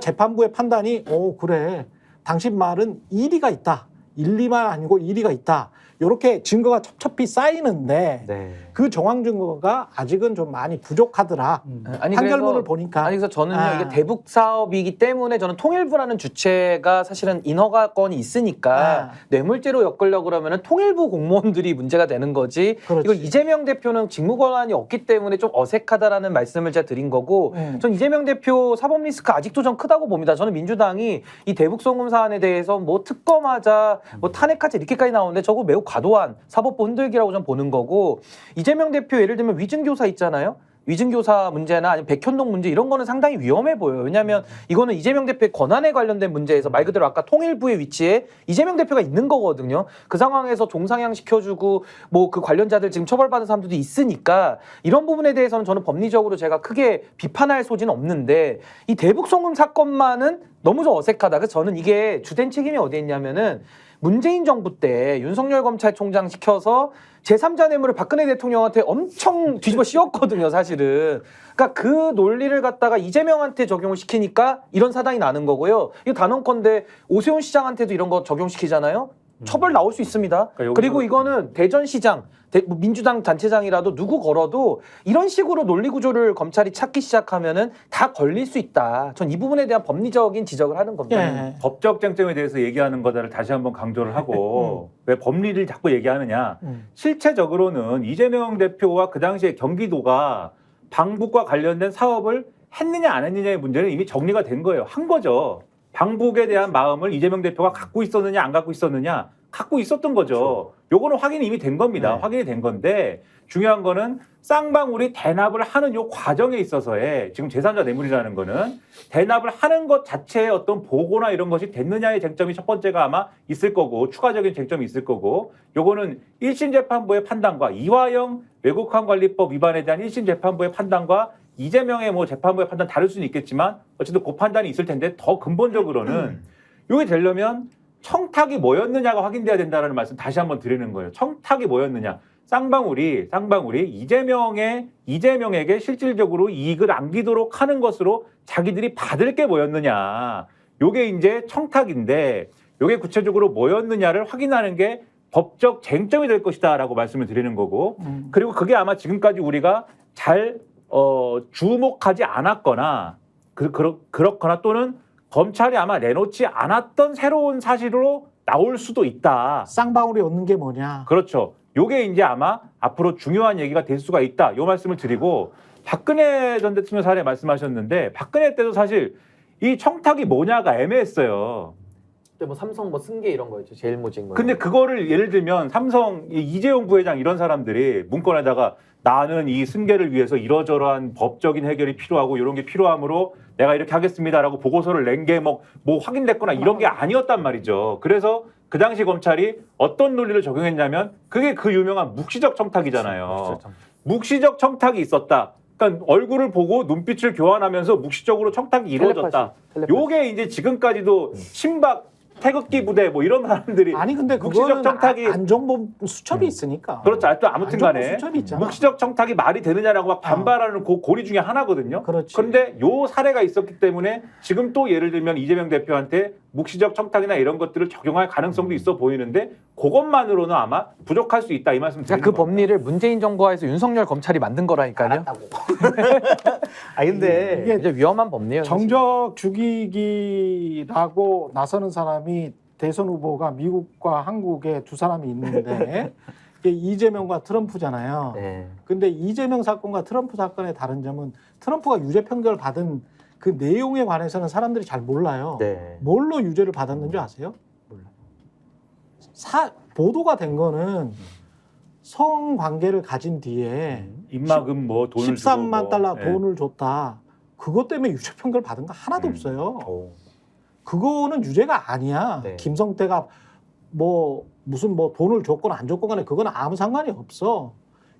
재판부의 판단이 그래 당신 말은 일리가 있다. 일리만 아니고 일리가 있다. 이렇게 증거가 첩첩히 쌓이는데 네. 그 정황 증거가 아직은 좀 많이 부족하더라. 판결문을 보니까. 아니 그래서 저는요 아. 이게 대북 사업이기 때문에 저는 통일부라는 주체가 사실은 인허가권이 있으니까 아. 뇌물죄로 엮으려고 그러면은 통일부 공무원들이 문제가 되는 거지. 그렇지. 이걸 이재명 대표는 직무 권한이 없기 때문에 좀 어색하다라는 말씀을 제가 드린 거고, 전 이재명 대표 사법 리스크 아직도 전 크다고 봅니다. 저는 민주당이 이 대북 송금 사안에 대해서 뭐 특검하자, 뭐 탄핵하자 이렇게까지 나오는데 저거 매우 과도한 사법부 흔들기라고 전 보는 거고, 이재명 대표 예를 들면 위증교사 있잖아요. 위증교사 문제나 아니면 백현동 문제 이런 거는 상당히 위험해 보여요. 왜냐하면 이거는 이재명 대표의 권한에 관련된 문제에서 말 그대로 아까 통일부의 위치에 이재명 대표가 있는 거거든요. 그 상황에서 종상향 시켜주고 뭐 그 관련자들 지금 처벌받은 사람들도 있으니까 이런 부분에 대해서는 저는 법리적으로 제가 크게 비판할 소지는 없는데, 이 대북 송금 사건만은 너무 좀 어색하다. 그래서 저는 이게 주된 책임이 어디에 있냐면은 문재인 정부 때 윤석열 검찰총장 시켜서 제3자 뇌물을 박근혜 대통령한테 엄청 뒤집어 씌웠거든요, 사실은. 그러니까 그 논리를 갖다가 이재명한테 적용을 시키니까 이런 사단이 나는 거고요. 이거 단언컨대 오세훈 시장한테도 이런 거 적용시키잖아요. 처벌 나올 수 있습니다. 그러니까 그리고 이거는 대전시장, 민주당 단체장이라도 누구 걸어도 이런 식으로 논리 구조를 검찰이 찾기 시작하면은 다 걸릴 수 있다. 전 이 부분에 대한 법리적인 지적을 하는 겁니다. 예. 법적 쟁점에 대해서 얘기하는 거다를 다시 한번 강조를 하고 왜 법리를 자꾸 얘기하느냐. 실체적으로는 이재명 대표와 그 당시에 경기도가 방북과 관련된 사업을 했느냐 안 했느냐의 문제는 이미 정리가 된 거예요. 한 거죠. 방북에 대한 마음을 이재명 대표가 갖고 있었느냐 안 갖고 있었느냐, 갖고 있었던 거죠. 요거는 확인이 이미 된 겁니다. 네. 확인이 된 건데 중요한 거는 쌍방울이 대납을 하는 요 과정에 있어서의 지금 제3자 뇌물이라는 거는 대납을 하는 것 자체의 어떤 보고나 이런 것이 됐느냐의 쟁점이 첫 번째가 아마 있을 거고, 추가적인 쟁점이 있을 거고, 요거는 1심 재판부의 판단과 이화영 외국환관리법 위반에 대한 1심 재판부의 판단과 이재명의 뭐 재판부의 판단 다를 수는 있겠지만 어쨌든 그 판단이 있을 텐데, 더 근본적으로는 요게 되려면 청탁이 뭐였느냐가 확인돼야 된다는 말씀 다시 한번 드리는 거예요. 청탁이 뭐였느냐. 쌍방울이 이재명에게 실질적으로 이익을 안기도록 하는 것으로 자기들이 받을 게 뭐였느냐. 요게 이제 청탁인데, 요게 구체적으로 뭐였느냐를 확인하는 게 법적 쟁점이 될 것이다라고 말씀을 드리는 거고, 그리고 그게 아마 지금까지 우리가 잘 주목하지 않았거나 그렇거나 또는 검찰이 아마 내놓지 않았던 새로운 사실로 나올 수도 있다. 쌍방울이 얻는 게 뭐냐. 그렇죠. 요게 이제 아마 앞으로 중요한 얘기가 될 수가 있다. 요 말씀을 드리고, 박근혜 전 대통령 사례 말씀하셨는데 박근혜 때도 사실 이 청탁이 뭐냐가 애매했어요. 그때 뭐 삼성 뭐 승계 이런 거였죠. 제일 모진 거. 근데 그거를 예를 들면 삼성 이재용 부회장 이런 사람들이 문건에다가 나는 이 승계를 위해서 이러저러한 법적인 해결이 필요하고 이런 게 필요하므로 내가 이렇게 하겠습니다라고 보고서를 낸 게 뭐 확인됐거나 이런 게 아니었단 말이죠. 그래서 그 당시 검찰이 어떤 논리를 적용했냐면 그게 그 유명한 묵시적 청탁이잖아요. 묵시적 청탁이 있었다. 그러니까 얼굴을 보고 눈빛을 교환하면서 묵시적으로 청탁이 이루어졌다. 텔레파시. 요게 이제 지금까지도 신박 태극기 부대 뭐 이런 사람들이 아니 근데 묵시적 그거는 청탁이 안정범 수첩이 있으니까. 그렇죠. 아무튼 간에 안정범 수첩이 있잖아. 묵시적 청탁이 말이 되느냐라고 막 반발하는 그 고리 중에 하나거든요. 그렇지. 그런데 요 사례가 있었기 때문에 지금 또 예를 들면 이재명 대표한테 묵시적 청탁이나 이런 것들을 적용할 가능성도 있어 보이는데 그것만으로는 아마 부족할 수 있다 이 말씀 드리는 그 겁니다. 법리를 문재인 정부하에서 윤석열 검찰이 만든 거라니까요. 아 근데 이게 이제 위험한 법리예요. 사실. 정적 죽이기라고 나서는 사람이 대선 후보가 미국과 한국에 두 사람이 있는데 이게 이재명과 트럼프잖아요. 네. 근데 이재명 사건과 트럼프 사건의 다른 점은 트럼프가 유죄 판결을 받은 그 내용에 관해서는 사람들이 잘 몰라요. 네. 뭘로 유죄를 받았는지 아세요? 몰라요. 보도가 된 거는 성관계를 가진 뒤에 입막음 뭐 돈을 13만 주고 달러 뭐. 돈을 줬다. 그것 때문에 유죄 판결 받은 거 하나도 없어요. 오. 그거는 유죄가 아니야. 네. 김성태가 뭐 무슨 뭐 돈을 줬거나 안 줬거나 간에 그건 아무 상관이 없어.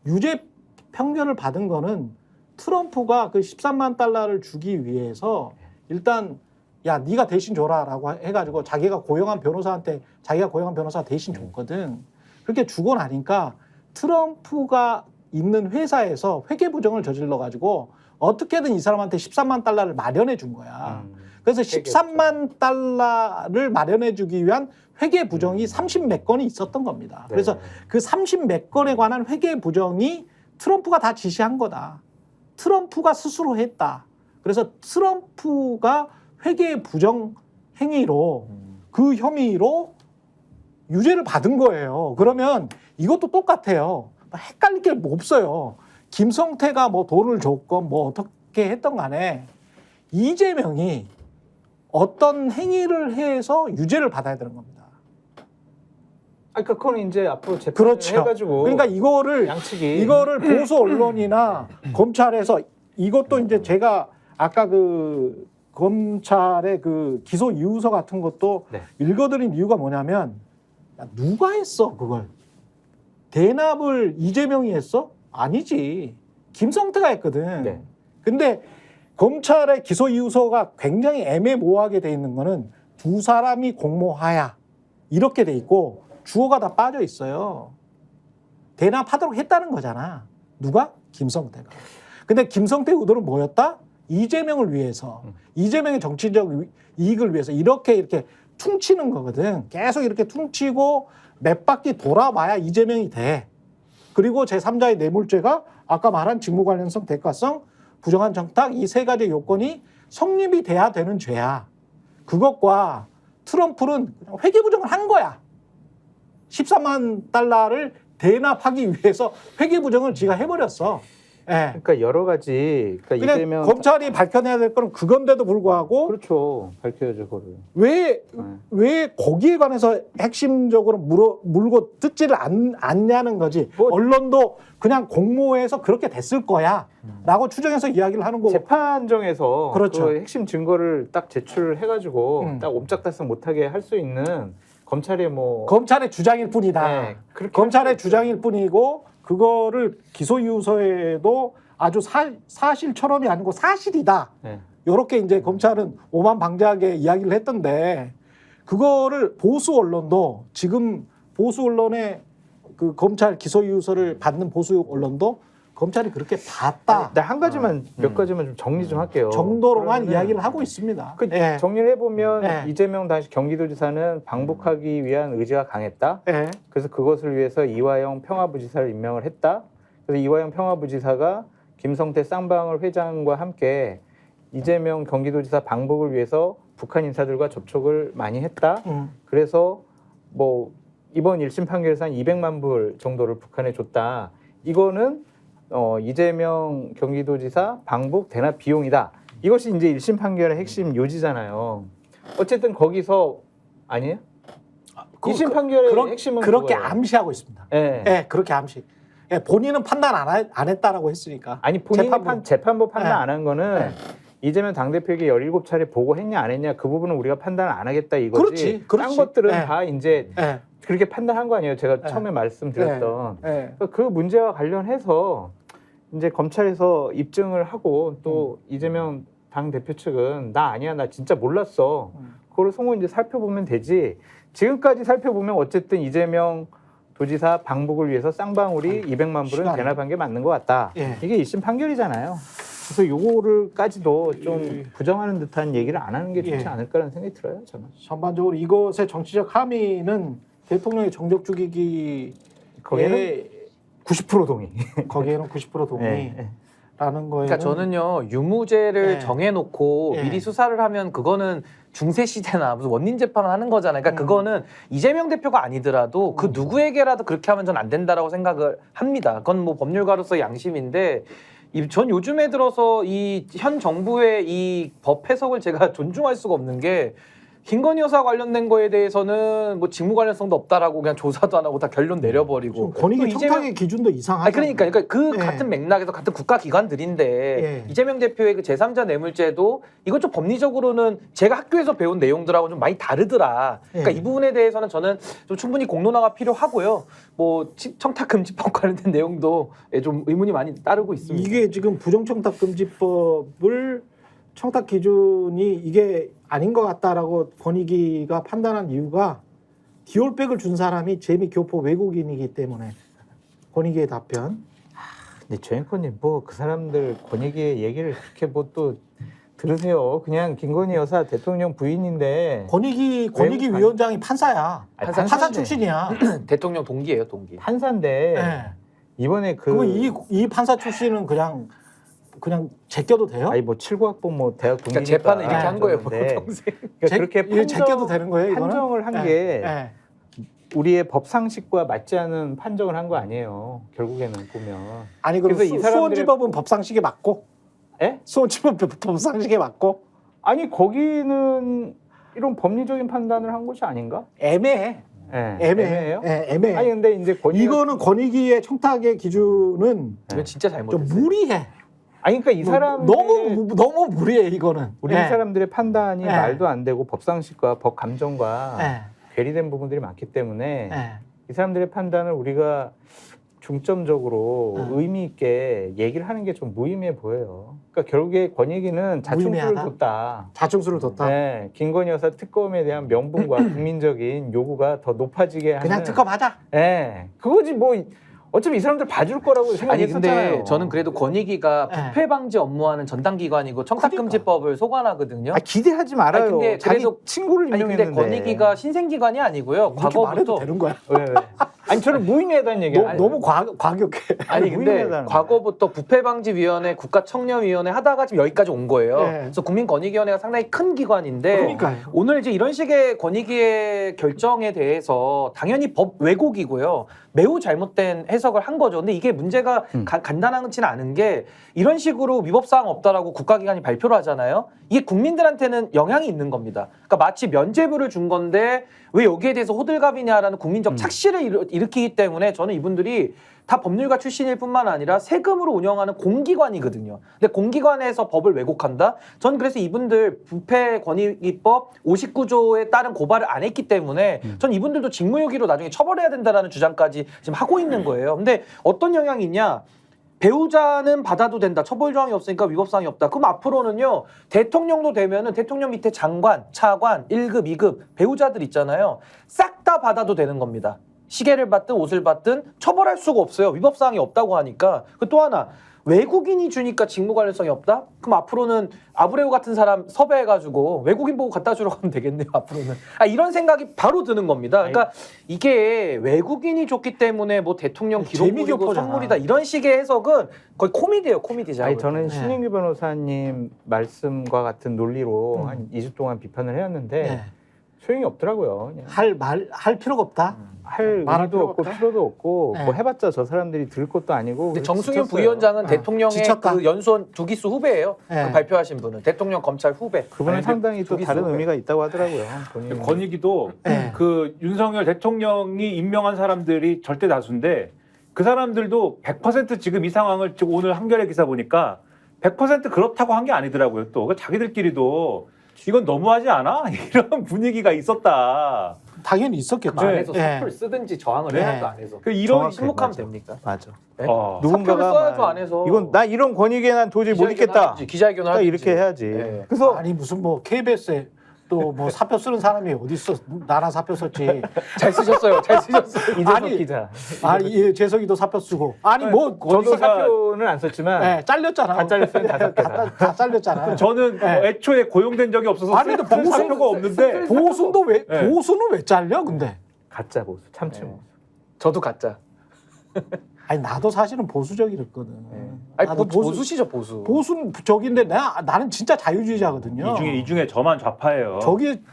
유죄 판결을 받은 거는 트럼프가 그 13만 달러를 주기 위해서 일단 야 네가 대신 줘라라고 해가지고 자기가 고용한 변호사한테 자기가 고용한 변호사 대신 줬거든. 그렇게 주고 나니까 트럼프가 있는 회사에서 회계 부정을 저질러 가지고 어떻게든 이 사람한테 13만 달러를 마련해 준 거야. 그래서 13만 달러를 마련해 주기 위한 회계 부정이 30몇 건이 있었던 겁니다. 그래서 네. 그 30몇 건에 관한 회계 부정이 트럼프가 다 지시한 거다. 트럼프가 스스로 했다. 그래서 트럼프가 회계 부정 행위로 그 혐의로 유죄를 받은 거예요. 그러면 이것도 똑같아요. 헷갈릴 게 없어요. 김성태가 뭐 돈을 줬건 뭐 어떻게 했던 간에 이재명이 어떤 행위를 해서 유죄를 받아야 되는 겁니다. 아, 그러니까 그건 이제 앞으로 재판 그렇죠. 해가지고 그러니까 이거를 양측이 보수 언론이나 검찰에서 이것도 이제 제가 아까 그 검찰의 그 기소 이유서 같은 것도 네. 읽어드린 이유가 뭐냐면 야, 누가 했어 그걸? 대납을 이재명이 했어? 아니지. 김성태가 했거든. 네. 근데 검찰의 기소 이유서가 굉장히 애매모호하게 돼 있는 거는 두 사람이 공모하야 이렇게 돼 있고 주어가 다 빠져 있어요. 대납하도록 했다는 거잖아. 누가? 김성태가. 근데 김성태 의도는 뭐였다? 이재명을 위해서, 이재명의 정치적 이익을 위해서 이렇게 퉁치는 거거든. 계속 이렇게 퉁치고 몇 바퀴 돌아봐야 이재명이 돼. 그리고 제3자의 뇌물죄가 아까 말한 직무 관련성, 대가성, 부정한 청탁 이 세 가지 요건이 성립이 돼야 되는 죄야. 그것과 트럼프는 회계 부정을 한 거야. 13만 달러를 대납하기 위해서 회계 부정을 지가 해버렸어. 예. 그러니까 여러 가지 그러니까 그냥 이재명 검찰이 밝혀내야 될 거는 그건데도 불구하고 그렇죠. 밝혀야죠, 그거를. 왜 거기에 관해서 핵심적으로 물고 뜯지를 않냐는 거지. 뭐- 언론도 그냥 공모해서 그렇게 됐을 거야 라고 추정해서 이야기를 하는 거고. 재판정에서 그렇죠. 그 핵심 증거를 딱 제출해가지고 딱 옴짝달싹 못하게 할 수 있는 검찰의 뭐 검찰의 주장일 뿐이다. 네, 그렇게 검찰의 할 수 있죠. 주장일 뿐이고 그거를 기소이유서에도 아주 사실처럼이 아니고 사실이다. 네. 이렇게 이제 검찰은 오만방자하게 이야기를 했던데 그거를 보수 언론도 지금 보수 언론의 그 검찰 기소이유서를 받는 보수 언론도 검찰이 그렇게 봤다 네, 한 가지만 몇 가지만 좀 정리 좀 할게요. 정도로만 그러면은 이야기를 하고 있습니다. 그 예. 정리를 해보면 네. 이재명 당시 경기도지사는 방북하기 위한 의지가 강했다. 예. 그래서 그것을 위해서 이화영 평화부지사를 임명을 했다. 그래서 이화영 평화부지사가 김성태 쌍방울 회장과 함께 이재명 경기도지사 방북을 위해서 북한 인사들과 접촉을 많이 했다. 그래서 뭐 이번 1심 판결에서 한 200만 불 정도를 북한에 줬다. 이거는 이재명 경기도지사 방북 대납 비용이다. 이것이 이제 1심 판결의 핵심 요지잖아요. 어쨌든 거기서 아니에요? 2심 판결의 핵심은 그렇게 그거예요. 암시하고 있습니다. 예. 예, 그렇게 암시. 예, 본인은 판단 안 했다라고 했으니까. 아니 본인이 재판부. 재판부 판단 네. 안 한 거는 이재명 당대표에게 17차례 보고했냐 안 했냐 그 부분은 우리가 판단을 안 하겠다 이거지. 그렇지. 딴 것들은 네. 다 이제 예. 그렇게 판단한 거 아니에요. 제가 네. 처음에 말씀드렸던 예. 그 문제와 관련해서 이제 검찰에서 입증을 하고 또 이재명 당 대표 측은 나 아니야 나 진짜 몰랐어. 그거를 송호 이제 살펴보면 되지. 지금까지 살펴보면 어쨌든 이재명 도지사 방북을 위해서 쌍방울이 200만 불은 시간이. 대납한 게 맞는 것 같다. 예. 이게 1심 판결이잖아요. 그래서 요거를까지도 좀 부정하는 듯한 얘기를 안 하는 게 좋지 예. 않을까라는 생각이 들어요. 저는. 전반적으로 이것의 정치적 함의는 대통령의 정적 죽이기에 거기에는 90% 동의. 거기에는 90% 동의라는 예. 거예요. 그러니까 저는요 유무죄를 예. 정해놓고 예. 미리 수사를 하면 그거는 중세 시대나 무슨 원님 재판을 하는 거잖아요. 그러니까 그거는 이재명 대표가 아니더라도 그 누구에게라도 그렇게 하면 전 안 된다라고 생각을 합니다. 그건 뭐 법률가로서의 양심인데. 전 요즘에 들어서 이 현 정부의 이 법 해석을 제가 존중할 수가 없는 게 김건희 여사 관련된 거에 대해서는 뭐 직무 관련성도 없다라고 그냥 조사도 안 하고 다 결론 내려버리고 권익위 또 청탁의 기준도 이상하죠. 그러니까 그 예. 같은 맥락에서 같은 국가기관들인데 예. 이재명 대표의 그 제3자 뇌물죄도 이건 좀 법리적으로는 제가 학교에서 배운 내용들하고 좀 많이 다르더라. 그러니까 예. 이 부분에 대해서는 저는 좀 충분히 공론화가 필요하고요. 뭐 청탁금지법 관련된 내용도 좀 의문이 많이 따르고 있습니다. 이게 지금 부정청탁금지법을 청탁 기준이 이게 아닌 것 같다라고 권익위가 판단한 이유가 디올백을 준 사람이 재미교포 외국인이기 때문에 권익위의 답변. 근데 조앵커님 뭐 그 사람들 권익위의 얘기를 그렇게 뭐 또 들으세요. 그냥 김건희 여사 대통령 부인인데 권익위 외국 위원장이 판사야. 아니, 판사 판사인데. 출신이야. 대통령 동기예요, 동기. 판사인데 예. 이번에 그 그러면 이 판사 출신은 그냥 제껴도 돼요? 아니 뭐 7구학번 뭐 대학 그러니까 동기니까 재판을 이렇게 한 거예요, 뭐 그런데 평생. 그러니까 그렇게 이게 제껴도 되는 거예요? 이거는? 판정을 한 예. 게 예. 우리의 법 상식과 맞지 않은 판정을 한 거 아니에요. 결국에는 보면. 아니 그래서 그래서 이 사람들의- 수원지법은 법상식에 맞고 예? 수원지법 법상식에 맞고 아니 거기는 이런 법리적인 판단을 한 것이 아닌가? 애매해. 예. 애매해요. 애매해. 아니 근데 이제 권익 이거는 권익위의 청탁의 기준은 이건 진짜 좀 잘못했어요. 무리해. 아니 그러니까 이 사람 너무 무리해 이거는. 우리 예. 사람들의 판단이 예. 말도 안 되고 법 상식과 법 감정과 예. 괴리된 부분들이 많기 때문에 예. 이 사람들의 판단을 우리가 중점적으로 의미 있게 얘기를 하는 게 좀 무의미해 보여요. 그러니까 결국에 권익위는 자충수를 무의미하다? 뒀다. 자충수를 뒀다. 네, 김건희 여사 특검에 대한 명분과 국민적인 요구가 더 높아지게 하는. 그냥 특검하자. 네, 그거지 뭐 어차피 이 사람들 봐줄 거라고 아니 생각했었잖아요. 근데 저는 그래도 권익위가 예. 부패 방지 업무하는 전담 기관이고 청탁금지법을 소관하거든요. 아, 기대하지 말아요. 아니, 근데 자기 그래도- 친구를 아니 근데 임명했는데. 권익위가 신생기관이 아니고요. 이렇게 말해도 과거부터 되는 거야. 왜? 아니 저는 무의미하다는 얘기야. 너무 과격해. 아니 근데 무의미하다는 과거부터 부패방지위원회, 국가청렴위원회 하다가 지금 여기까지 온 거예요. 네. 그래서 국민권익위원회가 상당히 큰 기관인데 그러니까요. 오늘 이제 이런 식의 권익위의 결정에 대해서 당연히 법 왜곡이고요. 매우 잘못된 해석을 한 거죠. 근데 이게 문제가 간단하지는 않은 게 이런 식으로 위법사항 없다라고 국가기관이 발표를 하잖아요. 이게 국민들한테는 영향이 있는 겁니다. 그러니까 마치 면죄부를 준 건데 왜 여기에 대해서 호들갑이냐라는 국민적 착시를 일으키기 때문에 저는 이분들이 다 법률가 출신일 뿐만 아니라 세금으로 운영하는 공기관이거든요. 근데 공기관에서 법을 왜곡한다? 저는 그래서 이분들 부패권익위법 59조에 따른 고발을 안 했기 때문에 전 이분들도 직무유기로 나중에 처벌해야 된다라는 주장까지 지금 하고 있는 거예요. 근데 어떤 영향이 있냐? 배우자는 받아도 된다. 처벌 조항이 없으니까 위법사항이 없다. 그럼 앞으로는요. 대통령도 되면은 대통령 밑에 장관, 차관, 1급, 2급 배우자들 있잖아요. 싹 다 받아도 되는 겁니다. 시계를 받든 옷을 받든 처벌할 수가 없어요. 위법사항이 없다고 하니까. 그 또 하나 외국인이 주니까 직무 관련성이 없다? 그럼 앞으로는 아브레우 같은 사람 섭외해가지고 외국인 보고 갖다 주러 가면 되겠네요. 앞으로는. 이런 생각이 바로 드는 겁니다. 그러니까 이게 외국인이 줬기 때문에 뭐 대통령 기록물이고 재미교포잖아. 선물이다. 이런 식의 해석은 거의 코미디예요. 코미디죠. 아니 저는 네. 신인규 변호사님 말씀과 같은 논리로 한 2주 동안 비판을 해왔는데 네. 소용이 없더라고요. 그냥. 할 필요가 없다. 할 말할 의미도 필요가 없고 없다? 필요도 없고 네. 뭐 해봤자 저 사람들이 들을 것도 아니고. 근데 그래서 정승윤 지쳤어요. 부위원장은 대통령의 지쳤다. 그 연수원 두기수 후배예요. 네. 그 발표하신 분은 대통령 검찰 후배. 그분은 아니, 상당히 또 두기수 다른 후배. 의미가 있다고 하더라고요. 본인은. 권익위도 네. 그 윤석열 대통령이 임명한 사람들이 절대 다수인데 그 사람들도 100% 지금 이 상황을 지금 오늘 한겨레 기사 보니까 100% 그렇다고 한 게 아니더라고요. 또 자기들끼리도 이건 너무하지 않아? 이런 분위기가 있었다. 당연히 있었겠죠. 그 안에서 예. 사표를 쓰든지 저항을 네. 해야 또 안에서. 그 이런 정확해, 신목하면 맞아. 됩니까? 맞아. 네? 누군가가 사표를 써야죠 막 안에서. 이건 나 이런 권익에 난 도저히 못 있겠다. 기자회견을 딱 하든지. 이렇게 해야지. 네. 그래서 아니 무슨 뭐 KBS에 또 뭐 사표 쓰는 사람이 어디 있어? 나라 사표 썼지. 잘 쓰셨어요. 잘 쓰셨어요. 이재석 아니, 기자. 아니 예, 재석이도 사표 쓰고. 아니 뭐 저도 거기서 사표는 안 썼지만 예, 잘렸잖아. 다 잘렸어요. 5개 다 잘렸잖아. 저는 네. 애초에 고용된 적이 없어서 아니, 근데 쓸 보수- 사표가 없는데 보수도 왜 네. 보수는 왜 잘려? 근데 가짜 보수, 참치 네. 보수. 저도 가짜. 아니 나도 사실은 보수적이랬거든. 아니 나도 보수시죠 보수. 보수는 적인데 나는 진짜 자유주의자거든요. 이 중에 저만 좌파예요.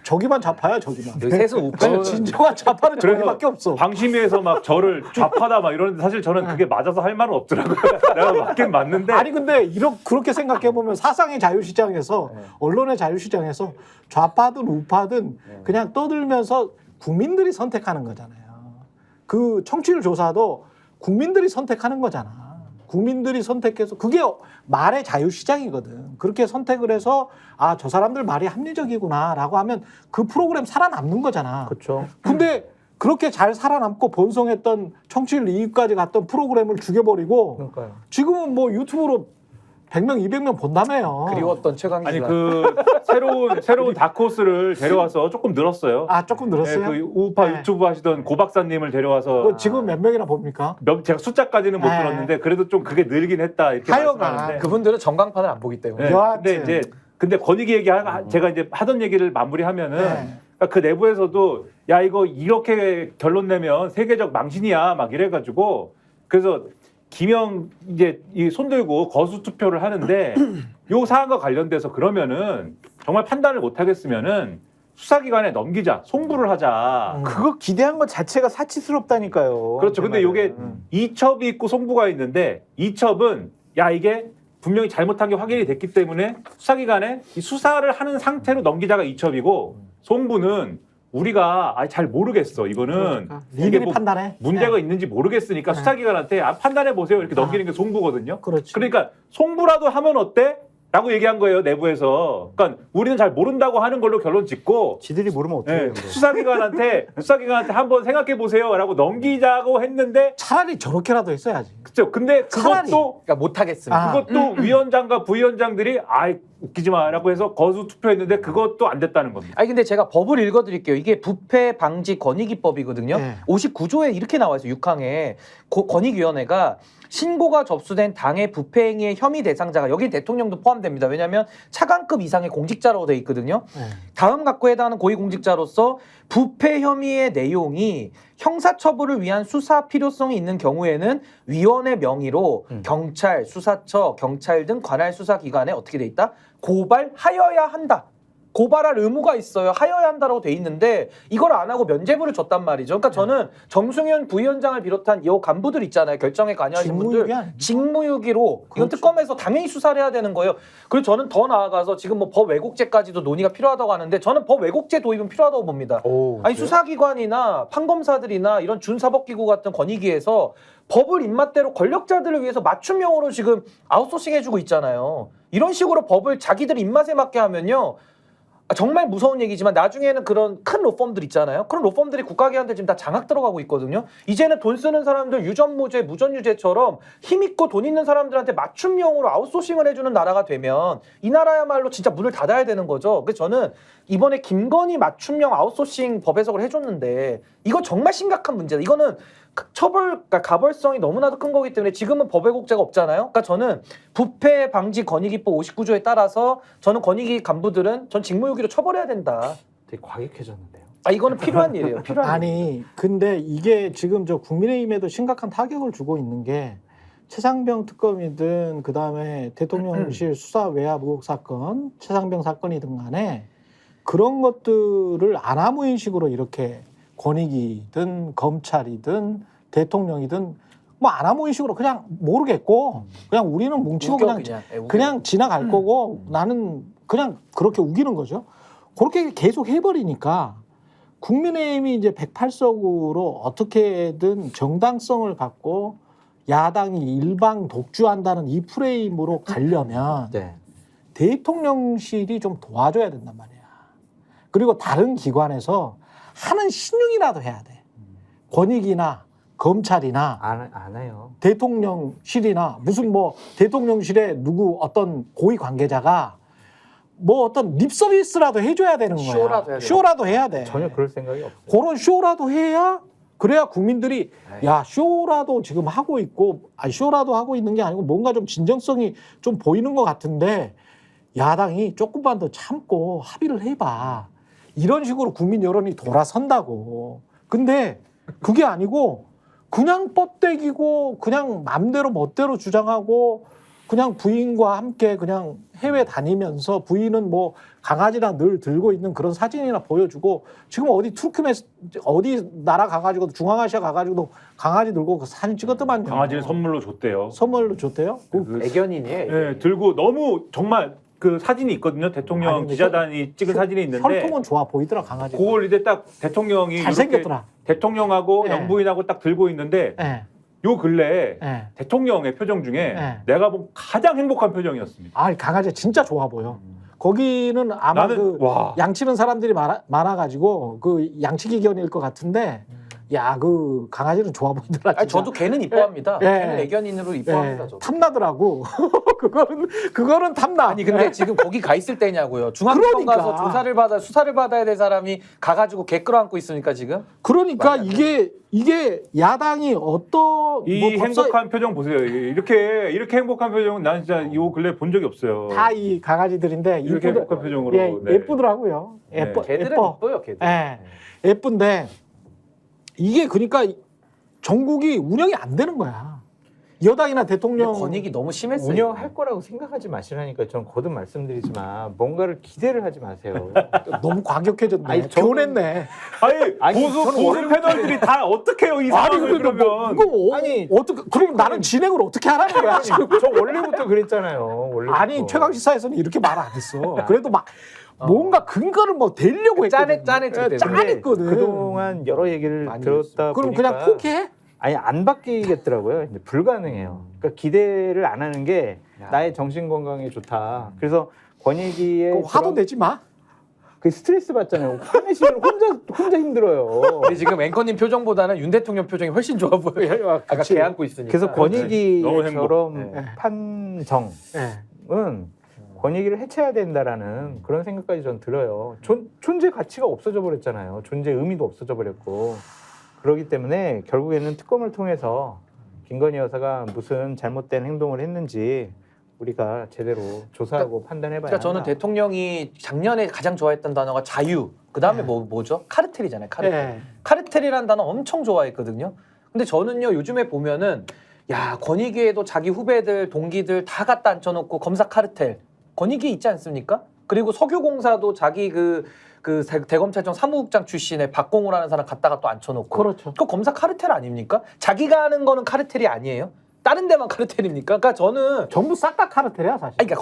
저기만 좌파야 저기만. 여기 세수 우파. 그냥 진정한 좌파는 그래서 저기밖에 없어. 방심위에서 막 저를 좌파다 막 이러는데 사실 저는 그게 맞아서 할 말은 없더라고요. 내가 맞긴 맞는데 아니 근데 그렇게 생각해 보면 사상의 자유시장에서 네. 언론의 자유시장에서 좌파든 우파든 네. 그냥 떠들면서 국민들이 선택하는 거잖아요. 그 청취율 조사도 국민들이 선택하는 거잖아. 국민들이 선택해서 그게 말의 자유시장이거든. 그렇게 선택을 해서 아, 저 사람들 말이 합리적이구나라고 하면 그 프로그램 살아남는 거잖아. 그렇죠. 근데 그렇게 잘 살아남고 번성했던 청취율 2위까지 갔던 프로그램을 죽여버리고 그러니까요. 지금은 뭐 유튜브로 100명, 200명 본다며요. 그리웠던 최강기사. 아니 그 새로운 다크호스를 데려와서 조금 늘었어요. 아, 조금 늘었어요? 네, 그 우파 네. 유튜브 하시던 고 박사님을 데려와서 뭐 지금 몇 명이나 봅니까? 제가 숫자까지는 못 네. 들었는데 그래도 좀 그게 늘긴 했다 이렇게 하여간 말씀하는데. 그분들은 전광판을 안 보기 때문에. 네, 여하튼. 근데 권익위 얘기 제가 이제 하던 얘기를 마무리하면은 네. 그러니까 그 내부에서도 야 이거 이렇게 결론 내면 세계적 망신이야 막 이래가지고 그래서 김영 이제 이 손 들고 거수 투표를 하는데 요 사안과 관련돼서 그러면은 정말 판단을 못 하겠으면은 수사기관에 넘기자 송부를 하자. 그거 기대한 것 자체가 사치스럽다니까요. 그렇죠. 근데 제 요게 말은. 이첩이 있고 송부가 있는데 이첩은 야 이게 분명히 잘못한 게 확인이 됐기 때문에 수사기관에 이 수사를 하는 상태로 넘기자가 이첩이고 송부는 우리가 잘 모르겠어. 이거는 이게 니들이 뭐 판단해. 문제가 네. 있는지 모르겠으니까 네. 수사기관한테 판단해 보세요. 이렇게 아. 넘기는 게 송부거든요. 그렇지. 그러니까 송부라도 하면 어때? 라고 얘기한 거예요, 내부에서. 그러니까 우리는 잘 모른다고 하는 걸로 결론 짓고 지들이 모르면 어떻게 해요? 네, 수사기관한테 한번 생각해 보세요라고 넘기자고 했는데 차라리 저렇게라도 했어야지. 그죠? 근데 차라리. 그것도 그러니까 못 하겠습니다. 아. 그것도 위원장과 부위원장들이 아이 웃기지 마라고 해서 거수 투표했는데 그것도 안 됐다는 겁니다. 아니 근데 제가 법을 읽어드릴게요. 이게 부패 방지 권익위법이거든요. 네. 59조에 이렇게 나와 있어요. 6항에 권익위원회가 신고가 접수된 당의 부패 행위의 혐의 대상자가 여기 대통령도 포함됩니다. 왜냐하면 차관급 이상의 공직자라고 돼 있거든요. 네. 다음 갖고 해당하는 고위공직자로서 부패 혐의의 내용이 형사처벌을 위한 수사 필요성이 있는 경우에는 위원회 명의로 경찰, 수사처, 경찰 등 관할 수사기관에 어떻게 돼 있다? 고발하여야 한다. 고발할 의무가 있어요. 하여야 한다라고 돼 있는데 이걸 안 하고 면죄부를 줬단 말이죠. 그러니까 저는 정승현 부위원장을 비롯한 이 간부들 있잖아요. 결정에 관여하신 분들 직무유기 아닙니까? 직무유기로 이건 그렇죠. 특검에서 당연히 수사를 해야 되는 거예요. 그리고 저는 더 나아가서 지금 뭐 법 왜곡죄까지도 논의가 필요하다고 하는데 저는 법 왜곡죄 도입은 필요하다고 봅니다. 오, 아니 그래요? 수사기관이나 판검사들이나 이런 준사법기구 같은 권익위에서 법을 입맛대로 권력자들을 위해서 맞춤형으로 지금 아웃소싱 해주고 있잖아요. 이런 식으로 법을 자기들 입맛에 맞게 하면요. 정말 무서운 얘기지만 나중에는 그런 큰 로펌들 있잖아요. 그런 로펌들이 국가기관한테 지금 다 장악 들어가고 있거든요. 이제는 돈 쓰는 사람들 유전무죄, 무전유죄처럼 힘있고 돈 있는 사람들한테 맞춤형으로 아웃소싱을 해주는 나라가 되면 이 나라야말로 진짜 문을 닫아야 되는 거죠. 그래서 저는 이번에 김건희 맞춤형 아웃소싱 법 해석을 해줬는데 이거 정말 심각한 문제다. 이거는 그러니까 가벌성이 너무나도 큰 거기 때문에 지금은 법 왜곡죄가 없잖아요. 그러니까 저는 부패 방지 권익위법 59조에 따라서 저는 권익위 간부들은 전 직무유기로 처벌해야 된다. 되게 과격해졌는데요. 아 이거는 필요한 일이에요. 필요한 일. 아니, 근데 이게 지금 저 국민의힘에도 심각한 타격을 주고 있는 게 최상병 특검이든 그다음에 대통령실 수사 외압 의혹 사건, 최상병 사건이든 간에 그런 것들을 아나무인식으로 이렇게 권익이든 검찰이든 대통령이든 뭐 아나무인식으로 그냥 모르겠고 그냥 우리는 뭉치고 우겨, 그냥 예, 우겨. 그냥 지나갈 거고 나는 그냥 그렇게 우기는 거죠. 그렇게 계속 해버리니까 국민의힘이 이제 108석으로 어떻게든 정당성을 갖고 야당이 일방 독주한다는 이 프레임으로 가려면 네. 대통령실이 좀 도와줘야 된단 말이야. 그리고 다른 기관에서 하는 신용이라도 해야 돼. 권익이나 검찰이나 안 해요. 대통령실이나 무슨 뭐 대통령실에 누구 어떤 고위 관계자가 뭐 어떤 립 서비스라도 해줘야 되는 거야. 쇼라도 해야 돼. 쇼라도 해야 돼. 전혀 그럴 생각이 없어요. 그런 쇼라도 해야 그래야 국민들이 야 쇼라도 지금 하고 있고 쇼라도 하고 있는 게 아니고 뭔가 좀 진정성이 좀 보이는 것 같은데 야당이 조금만 더 참고 합의를 해봐. 이런 식으로 국민 여론이 돌아선다고. 근데 그게 아니고 그냥 뻗대기고 그냥 맘대로 멋대로 주장하고 그냥 부인과 함께 그냥 해외 다니면서 부인은 뭐 강아지랑 늘 들고 있는 그런 사진이나 보여주고 지금 어디 어디 나라 가가지고 중앙아시아 가가지고도 강아지 들고 그 사진 찍었더만요. 강아지를 선물로 줬대요. 선물로 줬대요? 애견인이에요. 네, 들고 너무 정말 그 사진이 있거든요. 대통령 아니, 기자단이 찍은 사진이 있는데 혈통은 좋아 보이더라 강아지. 그걸 이제 딱 대통령이 잘생겼더라. 이렇게 대통령하고 네. 영부인하고 딱 들고 있는데 예. 요 근래에 예. 대통령의 표정 중에 네. 내가 본 가장 행복한 표정이었습니다. 아 강아지 진짜 좋아 보여. 거기는 아마 나는 그 와 양치는 사람들이 많아가지고 그 양치 기견일 것 같은데 야 그 강아지는 좋아 보이더라. 아니, 진짜. 저도 걔는 이뻐합니다. 예. 걔는 애견인으로 이뻐합니다. 저도. 탐나더라고. 그거는 탐나. 아니 근데 지금 거기 가 있을 때냐고요. 중앙지검 그러니까. 가서 수사를 받아야 될 사람이 가가지고 개 끌어안고 있으니까 지금. 그러니까 맞아요. 이게 야당이 어떤 이 뭐 법사- 행복한 표정 보세요. 이렇게 진짜 표정은 난 진짜 요 근래 본 적이 없어요. 다 이 강아지들인데 이렇게 행복한 표정으로. 예, 네. 예쁘더라고요. 네. 걔들은 예뻐. 이뻐요. 걔들. 예. 예쁜데 이게 그러니까 전국이 운영이 안 되는 거야. 여당이나 대통령 권익이 너무 심했어요. 운영할 거라고 생각하지 마시라니까 저는 거듭 말씀드리지만 뭔가를 기대를 하지 마세요. 너무 과격해졌네. 아니, 저는- 교냈네. 아니 저는 보수 원래- 패널들이 다 어떻게 해요 이 상황을 그러면. 이거 아니, 어떻게 그럼 나는 진행을 어떻게 하라는 거야 지금? 저 원래부터 그랬잖아요. 원래부터. 아니 최강 시사에서는 이렇게 말 안 했어. 그래도 막 뭔가 근거를 뭐 대려고 했거든. 짠했기 때문에. 짠했거든. 그동안 여러 얘기를 많이 들었다 그럼 보니까 그냥 포기해? 아니 안 바뀌겠더라고요. 근데 불가능해요. 그러니까 기대를 안 하는 게 야. 나의 정신 건강에 좋다. 그래서 권익위의 그럼 화도 그런- 내지 마. 그 스트레스 받잖아요. 화내시면 혼자 힘들어요. 근데 지금 앵커님 표정보다는 윤 대통령 표정이 훨씬 좋아 보여요. 아까 그치. 개 안고 있으니까. 그래서 너무 권익위처럼 행복. 네. 판정은 예. 권익위를 해체해야 된다라는 그런 생각까지 전 들어요. 존재 가치가 없어져 버렸잖아요. 존재 의미도 없어져 버렸고 그렇기 때문에 결국에는 특검을 통해서 김건희 여사가 무슨 잘못된 행동을 했는지 우리가 제대로 조사하고 판단해봐야 그러니까 저는 한다. 대통령이 작년에 가장 좋아했던 단어가 자유. 그 다음에 뭐죠? 카르텔이잖아요. 카르텔. 예. 카르텔이라는 단어 엄청 좋아했거든요. 근데 저는요 요즘에 보면은 야 권익위에도 자기 후배들 동기들 다 갖다 앉혀놓고 검사 카르텔 권익위 있지 않습니까? 그리고 석유공사도 자기 그 대검찰청 사무국장 출신의 박공우라는 사람 갖다가 또 앉혀놓고 그렇죠. 그거 검사 카르텔 아닙니까? 자기가 하는 거는 카르텔이 아니에요? 다른 데만 카르텔입니까? 그러니까 저는 전부 싹 다 카르텔이야 사실. 아니, 그러니까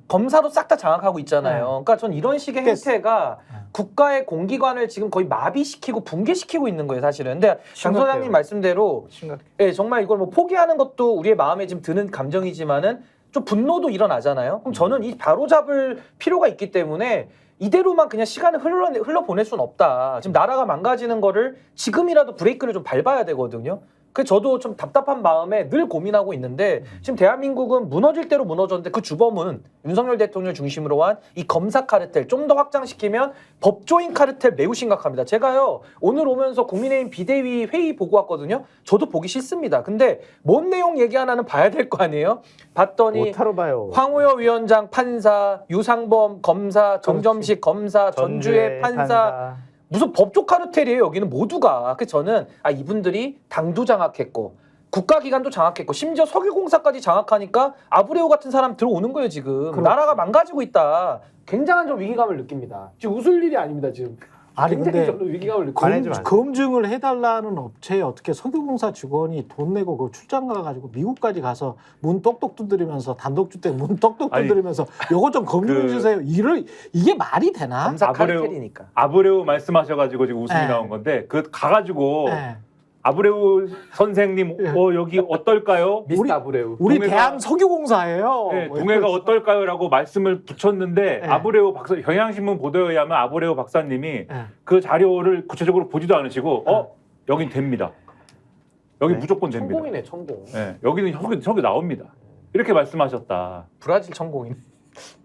검사로 싹 다 장악하고 있잖아요. 그러니까 전 이런 식의 행태가 국가의 공기관을 지금 거의 마비시키고 붕괴시키고 있는 거예요, 사실은. 근데 장 심각해요. 소장님 말씀대로 심각해. 예, 정말 이걸 뭐 포기하는 것도 우리의 마음에 지금 드는 감정이지만은 좀 분노도 일어나잖아요. 그럼 저는 이 바로잡을 필요가 있기 때문에 이대로만 그냥 시간을 흘러보낼 수는 없다. 지금 나라가 망가지는 거를 지금이라도 브레이크를 좀 밟아야 되거든요. 그래서 저도 좀 답답한 마음에 늘 고민하고 있는데 지금 대한민국은 무너질 대로 무너졌는데 그 주범은 윤석열 대통령 중심으로 한 이 검사 카르텔 좀 더 확장시키면 법조인 카르텔 매우 심각합니다. 제가요 오늘 오면서 국민의힘 비대위 회의 보고 왔거든요. 저도 보기 싫습니다. 근데 뭔 내용 얘기 하나는 봐야 될 거 아니에요? 봤더니 못하러 봐요. 황우여 위원장 판사, 유상범 검사, 정점식 검사, 전주의 판사 무슨 법조 카르텔이에요. 여기는 모두가. 그래서 저는 이분들이 당도 장악했고 국가기관도 장악했고 심지어 석유공사까지 장악하니까 아브레오 같은 사람 들어오는 거예요 지금. 그렇죠. 나라가 망가지고 있다. 굉장한 좀 위기감을 느낍니다. 지금 웃을 일이 아닙니다 지금. 아니 굉장히 근데 저는 위기감을 느끼고 화내지 마세요. 검증을 해달라는 업체에 어떻게 석유공사 직원이 돈 내고 그 출장 가가지고 미국까지 가서 문 똑똑 두드리면서 단독주택 문 똑똑 아니, 두드리면서 요거 좀 검증해 주세요. 이게 말이 되나? 검사 아브레오- 카르텔이니까. 아브레우 말씀하셔가지고 지금 웃음이 네. 나온 건데 그 가가지고 네. 아브레우 선생님 여기 어떨까요? 미스터 아브레우. 우리 동해가- 대한 석유공사예요. 네, 동해가 어떨까요라고 말씀을 붙였는데 네. 아브레우 박사 경향신문 보도에 의하면 아브레우 박사님이 네. 그 자료를 구체적으로 보지도 않으시고 여긴 됩니다. 여기 네. 무조건 됩니다. 천공이네 천공. 네, 여기는 석유 나옵니다. 이렇게 말씀하셨다. 브라질 천공이네.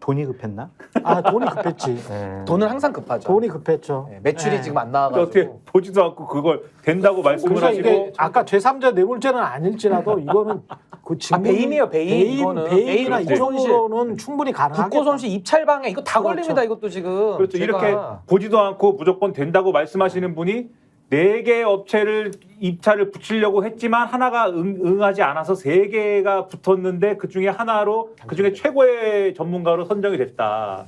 돈이 급했나? 아, 돈이 급했지. 네. 돈은 항상 급하죠. 돈이 급했죠. 네, 매출이 네. 지금 안 근데 나와가지고. 어떻게 보지도 않고 그걸 된다고 말씀을 그러니까 하시고 이게 아까 제3자 뇌물죄는 아닐지라도 이거는 그 증거 배임이에요, 배임. 이거는 배임이나 배임, 이쪽으로는 충분히 가능하겠다. 국고손실 입찰방해 이거 다 그렇죠. 걸립니다 이것도 지금. 그렇죠. 제가 이렇게 보지도 않고 무조건 된다고 말씀하시는 분이 4개 업체를 입찰을 붙이려고 했지만 하나가 응하지 않아서 3개가 붙었는데 그중에 하나로 그중에 최고의 전문가로 선정이 됐다.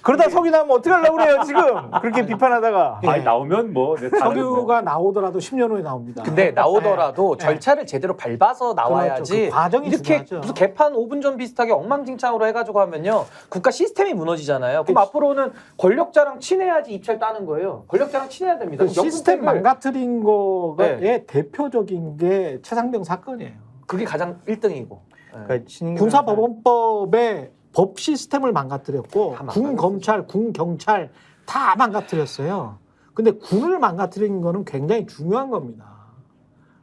그러다 석유 나오면 어떻게 하려고 그래요 지금? 그렇게 비판하다가. 예. 아니 나오면 뭐 네, 다른 뭐. 석유가 나오더라도 10년 후에 나옵니다. 근데 나오더라도 네. 절차를 제대로 밟아서 나와야지. 그렇죠. 그 과정이 이렇게 중요하죠. 무슨 개판 5분 전 비슷하게 엉망진창으로 해가지고 하면요 국가 시스템이 무너지잖아요. 그럼 그치. 앞으로는 권력자랑 친해야지 입찰 따는 거예요. 권력자랑 친해야 됩니다. 그 시스템 역풍팩을- 망가뜨린 거의 네. 대표적인 게 최상병 사건이에요. 그게 가장 1등이고. 그러니까 신인균 군사법원법의 법 시스템을 망가뜨렸고 다 군 망가뜨렸어요. 검찰, 군 경찰 다 망가뜨렸어요. 근데 군을 망가뜨린 거는 굉장히 중요한 겁니다.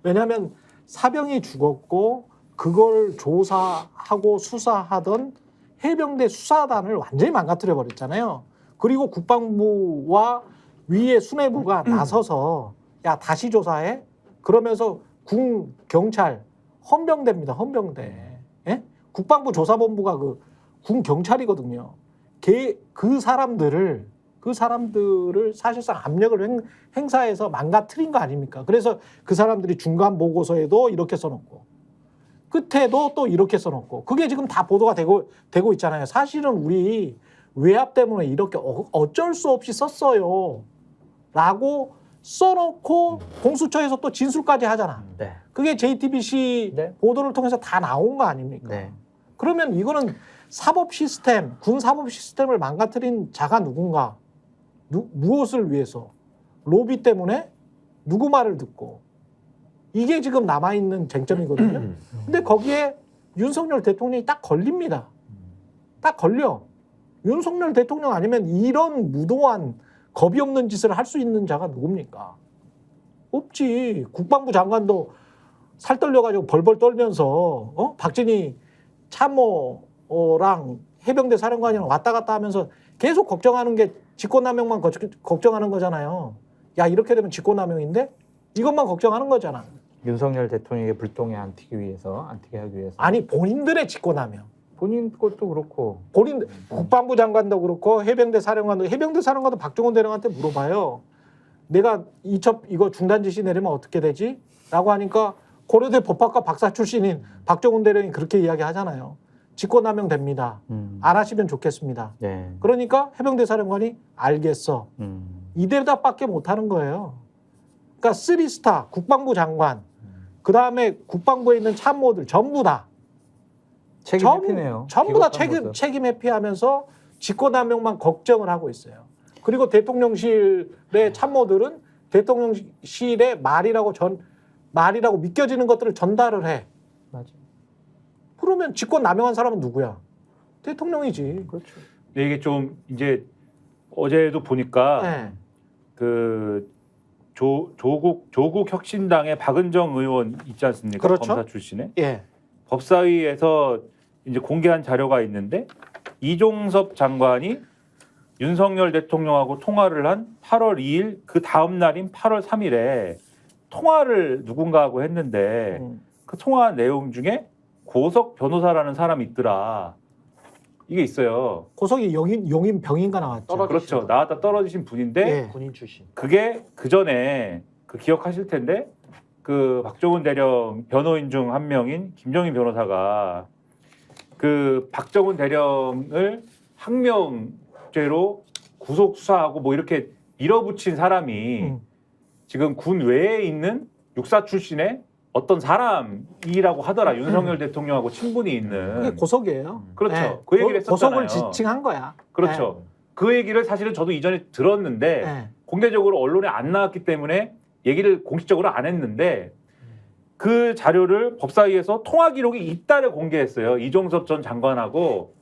왜냐하면 사병이 죽었고 그걸 조사하고 수사하던 해병대 수사단을 완전히 망가뜨려 버렸잖아요. 그리고 국방부와 위의 수뇌부가 나서서 야 다시 조사해? 그러면서 군 경찰 헌병대입니다. 헌병대. 예? 국방부 조사본부가 그 군 경찰이거든요. 그 사람들을 사실상 압력을 행사해서 망가뜨린 거 아닙니까? 그래서 그 사람들이 중간 보고서에도 이렇게 써놓고 끝에도 또 이렇게 써놓고 그게 지금 다 보도가 되고 있잖아요. 사실은 우리 외압 때문에 이렇게 어쩔 수 없이 썼어요. 라고 써놓고 공수처에서 또 진술까지 하잖아. 네. 그게 JTBC 네. 보도를 통해서 다 나온 거 아닙니까? 네. 그러면 이거는 사법 시스템, 군 사법 시스템을 망가뜨린 자가 누군가? 무엇을 위해서? 로비 때문에 누구 말을 듣고? 이게 지금 남아있는 쟁점이거든요. 근데 거기에 윤석열 대통령이 딱 걸립니다. 딱 걸려. 윤석열 대통령 아니면 이런 무도한 겁이 없는 짓을 할 수 있는 자가 누굽니까? 없지. 국방부 장관도 살 떨려가지고 벌벌 떨면서 박진희 참모랑 해병대 사령관이랑 왔다 갔다 하면서 계속 걱정하는 게 직권남용만 걱정하는 거잖아요. 야 이렇게 되면 직권남용인데 이것만 걱정하는 거잖아. 윤석열 대통령에게 불똥에 안 튀기 하기 위해서. 아니 본인들의 직권남용. 본인 것도 그렇고. 본인 국방부 장관도 그렇고 해병대 사령관도 박정훈 대령한테 물어봐요. 내가 이첩 이거 중단 지시 내리면 어떻게 되지? 라고 하니까 고려대 법학과 박사 출신인 박정훈 대령이 그렇게 이야기하잖아요. 직권남용 됩니다. 안 하시면 좋겠습니다. 네. 그러니까 해병대 사령관이 알겠어. 이 대답밖에 못하는 거예요. 그러니까 3스타 국방부 장관 그다음에 국방부에 있는 참모들 전부 다 책임 회피네요. 전부 다 비겁한 모습. 책임 회피하면서 직권남용만 걱정을 하고 있어요. 그리고 대통령실의 참모들은 대통령실의 말이라고 믿겨지는 것들을 전달을 해. 맞아. 그러면 직권남용한 사람은 누구야? 대통령이지. 그렇죠. 근데 이게 좀 이제 어제도 보니까 네. 그 조국 혁신당의 박은정 의원 있지 않습니까? 그렇죠. 검사 출신의 예. 법사위에서 이제 공개한 자료가 있는데 이종섭 장관이 윤석열 대통령하고 통화를 한 8월 2일 그 다음 날인 8월 3일에 통화를 누군가하고 했는데 그 통화 내용 중에 고석 변호사라는 사람이 있더라. 이게 있어요. 고석이 용인 병인가 나왔죠. 그렇죠. 나왔다 떨어지신 분인데 예. 군인 출신. 그게 그 전에 그 기억하실 텐데 그 박정훈 대령 변호인 중 한 명인 김정인 변호사가 그 박정훈 대령을 항명죄로 구속 수사하고 뭐 이렇게 밀어붙인 사람이 지금 군 외에 있는 육사 출신의 어떤 사람이라고 하더라. 윤석열 대통령하고 친분이 그게 있는. 고석이에요. 그렇죠. 예. 그 얘기를 했었잖아요. 고석을 지칭한 거야. 그렇죠. 그 얘기를 사실은 저도 이전에 들었는데 예. 공개적으로 언론에 안 나왔기 때문에 얘기를 공식적으로 안 했는데 그 자료를 법사위에서 통화 기록이 있다를 공개했어요. 이종섭 전 장관하고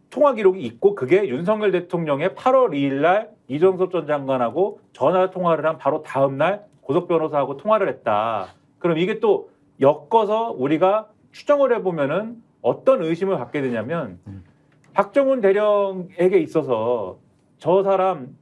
통화 기록이 있고 그게 윤석열 대통령의 8월 2일 날 이종섭 전 장관하고 전화 통화를 한 바로 다음 날 고석 변호사하고 통화를 했다. 그럼 이게 또 엮어서 우리가 추정을 해보면은 어떤 의심을 갖게 되냐면 박정훈 대령에게 있어서 저 사람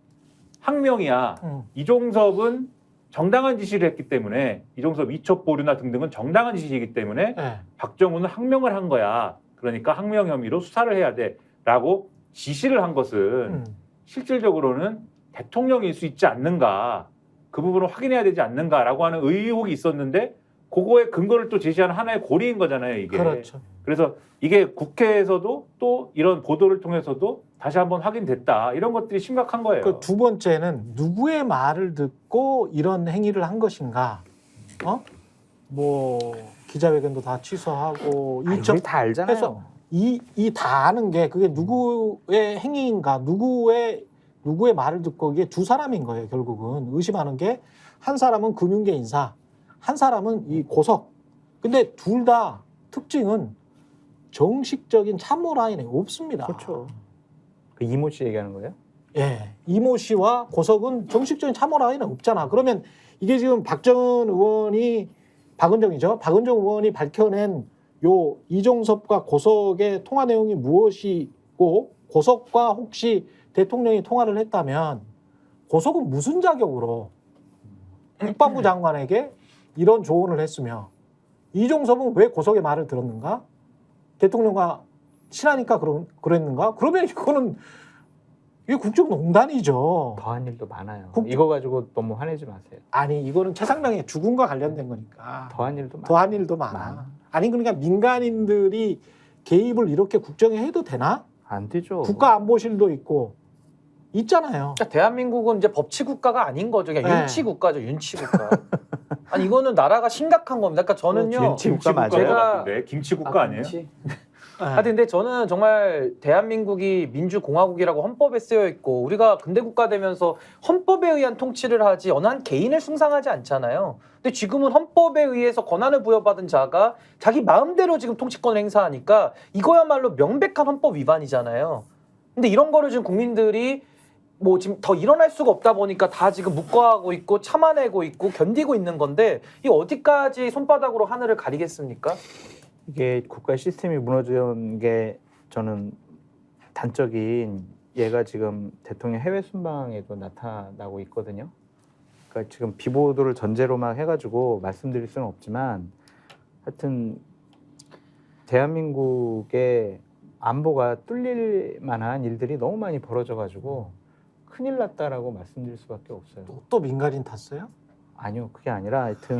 항명이야. 이종섭은 정당한 지시를 했기 때문에 이종섭 이첩 보류나 등등은 정당한 지시이기 때문에 네. 박정훈은 항명을 한 거야. 그러니까 항명 혐의로 수사를 해야 돼라고 지시를 한 것은 실질적으로는 대통령일 수 있지 않는가. 그 부분을 확인해야 되지 않는가라고 하는 의혹이 있었는데 그거에 근거를 또 제시하는 하나의 고리인 거잖아요, 이게. 그렇죠. 그래서 이게 국회에서도 또 이런 보도를 통해서도 다시 한번 확인됐다. 이런 것들이 심각한 거예요. 그 두 번째는 누구의 말을 듣고 이런 행위를 한 것인가? 뭐 기자회견도 다 취소하고 우리 이첩 다 알잖아요. 해서 이 다 아는 게 그게 누구의 행위인가? 누구의 말을 듣고 이게 두 사람인 거예요. 결국은 의심하는 게 한 사람은 금융계 인사, 한 사람은 이 고석. 근데 둘 다 특징은 정식적인 참모 라인에 없습니다. 그렇죠. 그 이모 씨 얘기하는 거예요? 예, 이모 씨와 고석은 정식적인 참모 라인은 없잖아. 그러면 이게 지금 박정은 의원이 밝혀낸 요 이종섭과 고석의 통화 내용이 무엇이고 고석과 혹시 대통령이 통화를 했다면 고석은 무슨 자격으로 국방부 장관에게 이런 조언을 했으며 이종섭은 왜 고석의 말을 들었는가? 대통령과 친하니까 그랬는가? 그러면 이거는 이게 국정농단이죠. 더한 일도 많아요. 이거 가지고 너무 화내지 마세요. 아니 이거는 최상병의 죽음과 관련된 거니까 더한 일도 많아요. 더한 일도 많아. 아니 그러니까 민간인들이 개입을 이렇게 국정에 해도 되나? 안 되죠. 국가안보실도 있고 있잖아요. 그러니까 대한민국은 이제 법치 국가가 아닌 거죠. 그냥 네. 윤치 국가죠. 윤치 국가. 아니 이거는 나라가 심각한 겁니다. 그러니까 저는요. 윤치 김치 국가 국가 맞아요? 같은데 김치 국가 아니에요? 김치. 네. 하여튼 근데 저는 정말 대한민국이 민주공화국이라고 헌법에 쓰여 있고 우리가 근대국가 되면서 헌법에 의한 통치를 하지 어느 한 개인을 숭상하지 않잖아요. 근데 지금은 헌법에 의해서 권한을 부여받은 자가 자기 마음대로 지금 통치권을 행사하니까 이거야말로 명백한 헌법 위반이잖아요. 근데 이런 거를 지금 국민들이 뭐 지금 더 일어날 수가 없다 보니까 다 지금 묵과하고 있고 참아내고 있고 견디고 있는 건데 이 어디까지 손바닥으로 하늘을 가리겠습니까? 이게 국가 시스템이 무너진 게 저는 단적인 얘가 지금 대통령 해외 순방에도 나타나고 있거든요. 그러니까 지금 비보도를 전제로 막 해가지고 말씀드릴 수는 없지만 하여튼 대한민국의 안보가 뚫릴 만한 일들이 너무 많이 벌어져가지고 큰일 났다라고 말씀드릴 수밖에 없어요. 또 민간인 탔어요? 아니요, 그게 아니라 하여튼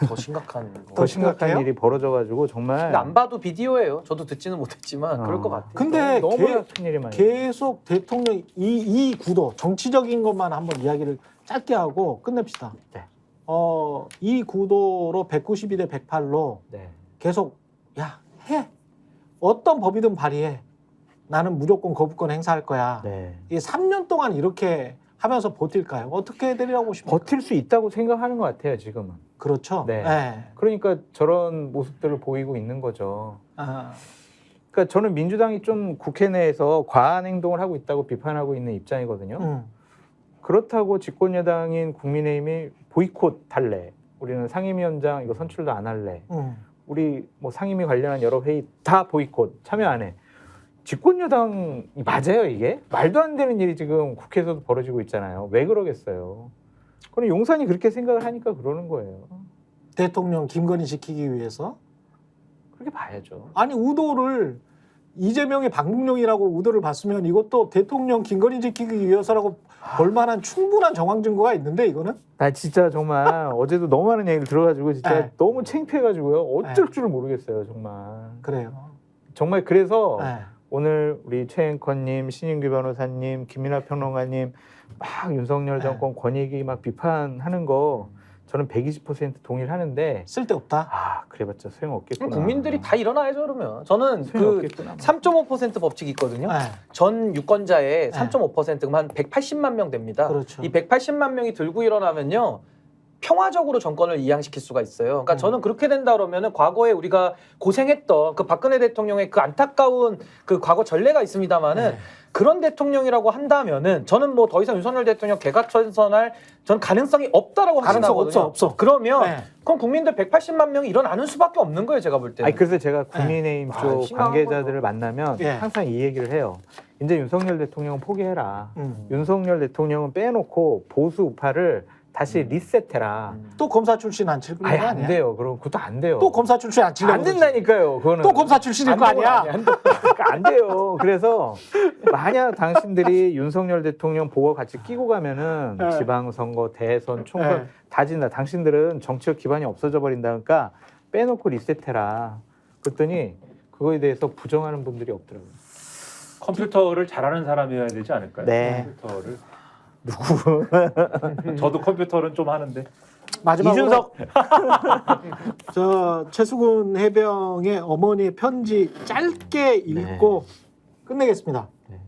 더 심각한 거. 더 심각한 심각해요? 일이 벌어져가지고 정말 근데 안 봐도 비디오예요. 저도 듣지는 못했지만 그럴 것 같아요. 근데 너무나 큰 일이 많이 계속 대통령 이 구도 정치적인 것만 한번 이야기를 짧게 하고 끝냅시다. 네. 이 구도로 192대 108로 네. 계속 해. 어떤 법이든 발의해. 나는 무조건 거부권 행사할 거야. 네. 이게 3년 동안 이렇게 하면서 버틸까요? 어떻게 해드리라고 싶습니까? 버틸 수 있다고 생각하는 것 같아요, 지금은. 그렇죠. 네. 네. 그러니까 저런 모습들을 보이고 있는 거죠. 아, 그러니까 저는 민주당이 좀 국회 내에서 과한 행동을 하고 있다고 비판하고 있는 입장이거든요. 그렇다고 집권여당인 국민의힘이 보이콧 할래. 우리는 상임위원장 이거 선출도 안 할래. 우리 뭐 상임위 관련한 여러 회의 다 보이콧 참여 안 해. 집권여당이 맞아요, 이게? 말도 안 되는 일이 지금 국회에서도 벌어지고 있잖아요. 왜 그러겠어요? 그럼 용산이 그렇게 생각을 하니까 그러는 거예요. 대통령 김건희 지키기 위해서 그렇게 봐야죠. 아니 우도를 이재명이 방북령이라고 우도를 봤으면 이것도 대통령 김건희 지키기 위해서라고 볼 만한 충분한 정황 증거가 있는데 이거는 나 진짜 정말 어제도 너무 많은 얘기를 들어가지고 진짜 네. 너무 창피해가지고요. 어쩔 네. 줄을 모르겠어요, 정말. 그래요. 정말 그래서 네. 오늘 우리 최 앵커님, 신인규 변호사님, 김민하 평론가님 막 윤석열 정권 권익위 막 비판하는 거 저는 120% 동의를 하는데 쓸데없다. 아 그래봤자 소용없겠구나. 국민들이 다 일어나야죠 그러면. 저는 그 소용없겠구나. 3.5% 법칙이 있거든요. 네. 전 유권자의 네. 3.5%면 한 180만 명 됩니다. 그렇죠. 이 180만 명이 들고 일어나면요. 평화적으로 정권을 이양시킬 수가 있어요. 그러니까 저는 그렇게 된다 그러면은 과거에 우리가 고생했던 그 박근혜 대통령의 그 안타까운 그 과거 전례가 있습니다만은 네. 그런 대통령이라고 한다면은 저는 뭐 더 이상 윤석열 대통령 개각천선할 전 가능성이 없다라고 가능성 확신하거든요. 없어. 그러면 네. 그럼 국민들 180만 명이 일어나는 수밖에 없는 거예요, 제가 볼 때는. 아니 그래서 제가 국민의힘 아, 쪽 심각한 관계자들을 만나면 예. 항상 이 얘기를 해요. 이제 윤석열 대통령은 포기해라. 음. 윤석열 대통령은 빼놓고 보수 우파를 다시 리셋해라. 또 검사 출신 안 칠 거 아예 아니야? 안 돼요. 그럼 그것도 안 돼요. 또 검사 출신 안 치려고 안 된다니까요. 그거는 또 검사 출신일 거 아니야? 그러니까 안 돼요. 그래서 만약 당신들이 윤석열 대통령 보고 같이 끼고 가면은 네. 지방선거, 대선, 총선 네. 다 진다. 당신들은 정치적 기반이 없어져 버린다. 그러니까 빼놓고 리셋해라. 그랬더니 그거에 대해서 부정하는 분들이 없더라고요. 컴퓨터를 잘하는 사람이어야 되지 않을까요? 네. 컴퓨터를. 누구? 저도 컴퓨터는 좀 하는데. 마지막으로 이준석. 저 최수근 해병의 어머니의 편지 짧게 읽고 끝내겠습니다. 네.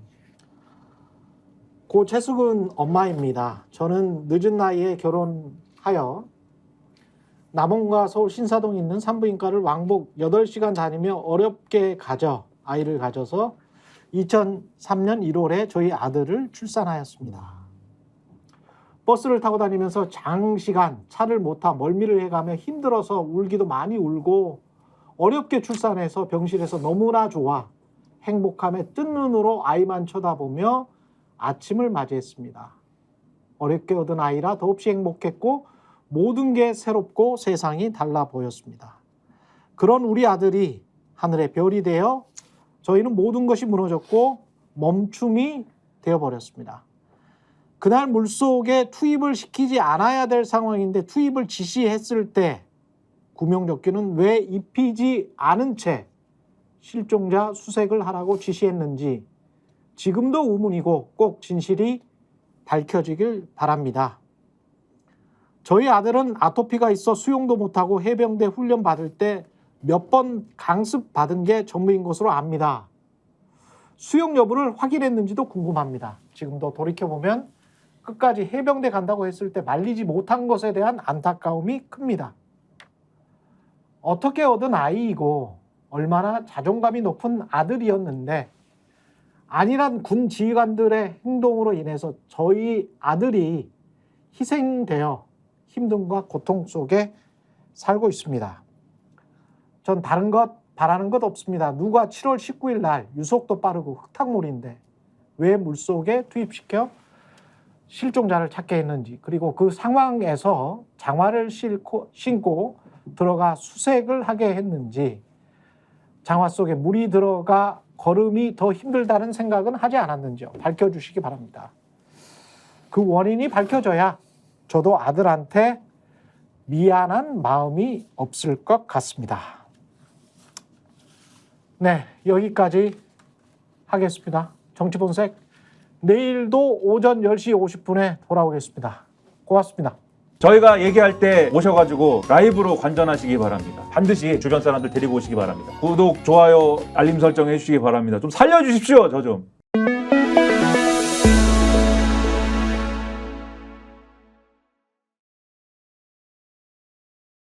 고 최수근 엄마입니다. 저는 늦은 나이에 결혼하여 남원과 서울 신사동에 있는 산부인과를 왕복 8시간 다니며 어렵게 아이를 가져서 2003년 1월에 저희 아들을 출산하였습니다. 버스를 타고 다니면서 장시간 차를 못 타 멀미를 해가며 힘들어서 울기도 많이 울고 어렵게 출산해서 병실에서 너무나 좋아 행복함에 뜬 눈으로 아이만 쳐다보며 아침을 맞이했습니다. 어렵게 얻은 아이라 더없이 행복했고 모든 게 새롭고 세상이 달라 보였습니다. 그런 우리 아들이 하늘의 별이 되어 저희는 모든 것이 무너졌고 멈춤이 되어버렸습니다. 그날 물속에 투입을 시키지 않아야 될 상황인데 투입을 지시했을 때 구명조끼는 왜 입히지 않은 채 실종자 수색을 하라고 지시했는지 지금도 의문이고 꼭 진실이 밝혀지길 바랍니다. 저희 아들은 아토피가 있어 수영도 못하고 해병대 훈련 받을 때 몇 번 강습 받은 게 전부인 것으로 압니다. 수영 여부를 확인했는지도 궁금합니다. 지금도 돌이켜보면 끝까지 해병대 간다고 했을 때 말리지 못한 것에 대한 안타까움이 큽니다. 어떻게 얻은 아이이고 얼마나 자존감이 높은 아들이었는데 안일한 군 지휘관들의 행동으로 인해서 저희 아들이 희생되어 힘듦과 고통 속에 살고 있습니다. 전 다른 것 바라는 것 없습니다. 누가 7월 19일 날 유속도 빠르고 흙탕물인데 왜 물속에 투입시켜 실종자를 찾게 했는지, 그리고 그 상황에서 장화를 신고 들어가 수색을 하게 했는지, 장화 속에 물이 들어가 걸음이 더 힘들다는 생각은 하지 않았는지요. 밝혀주시기 바랍니다. 그 원인이 밝혀져야 저도 아들한테 미안한 마음이 없을 것 같습니다. 네, 여기까지 하겠습니다. 정치본색 내일도 오전 10시 50분에 돌아오겠습니다. 고맙습니다. 저희가 얘기할 때 오셔가지고 라이브로 관전하시기 바랍니다. 반드시 주변 사람들 데리고 오시기 바랍니다. 구독, 좋아요, 알림 설정 해주시기 바랍니다. 좀 살려주십시오, 저 좀.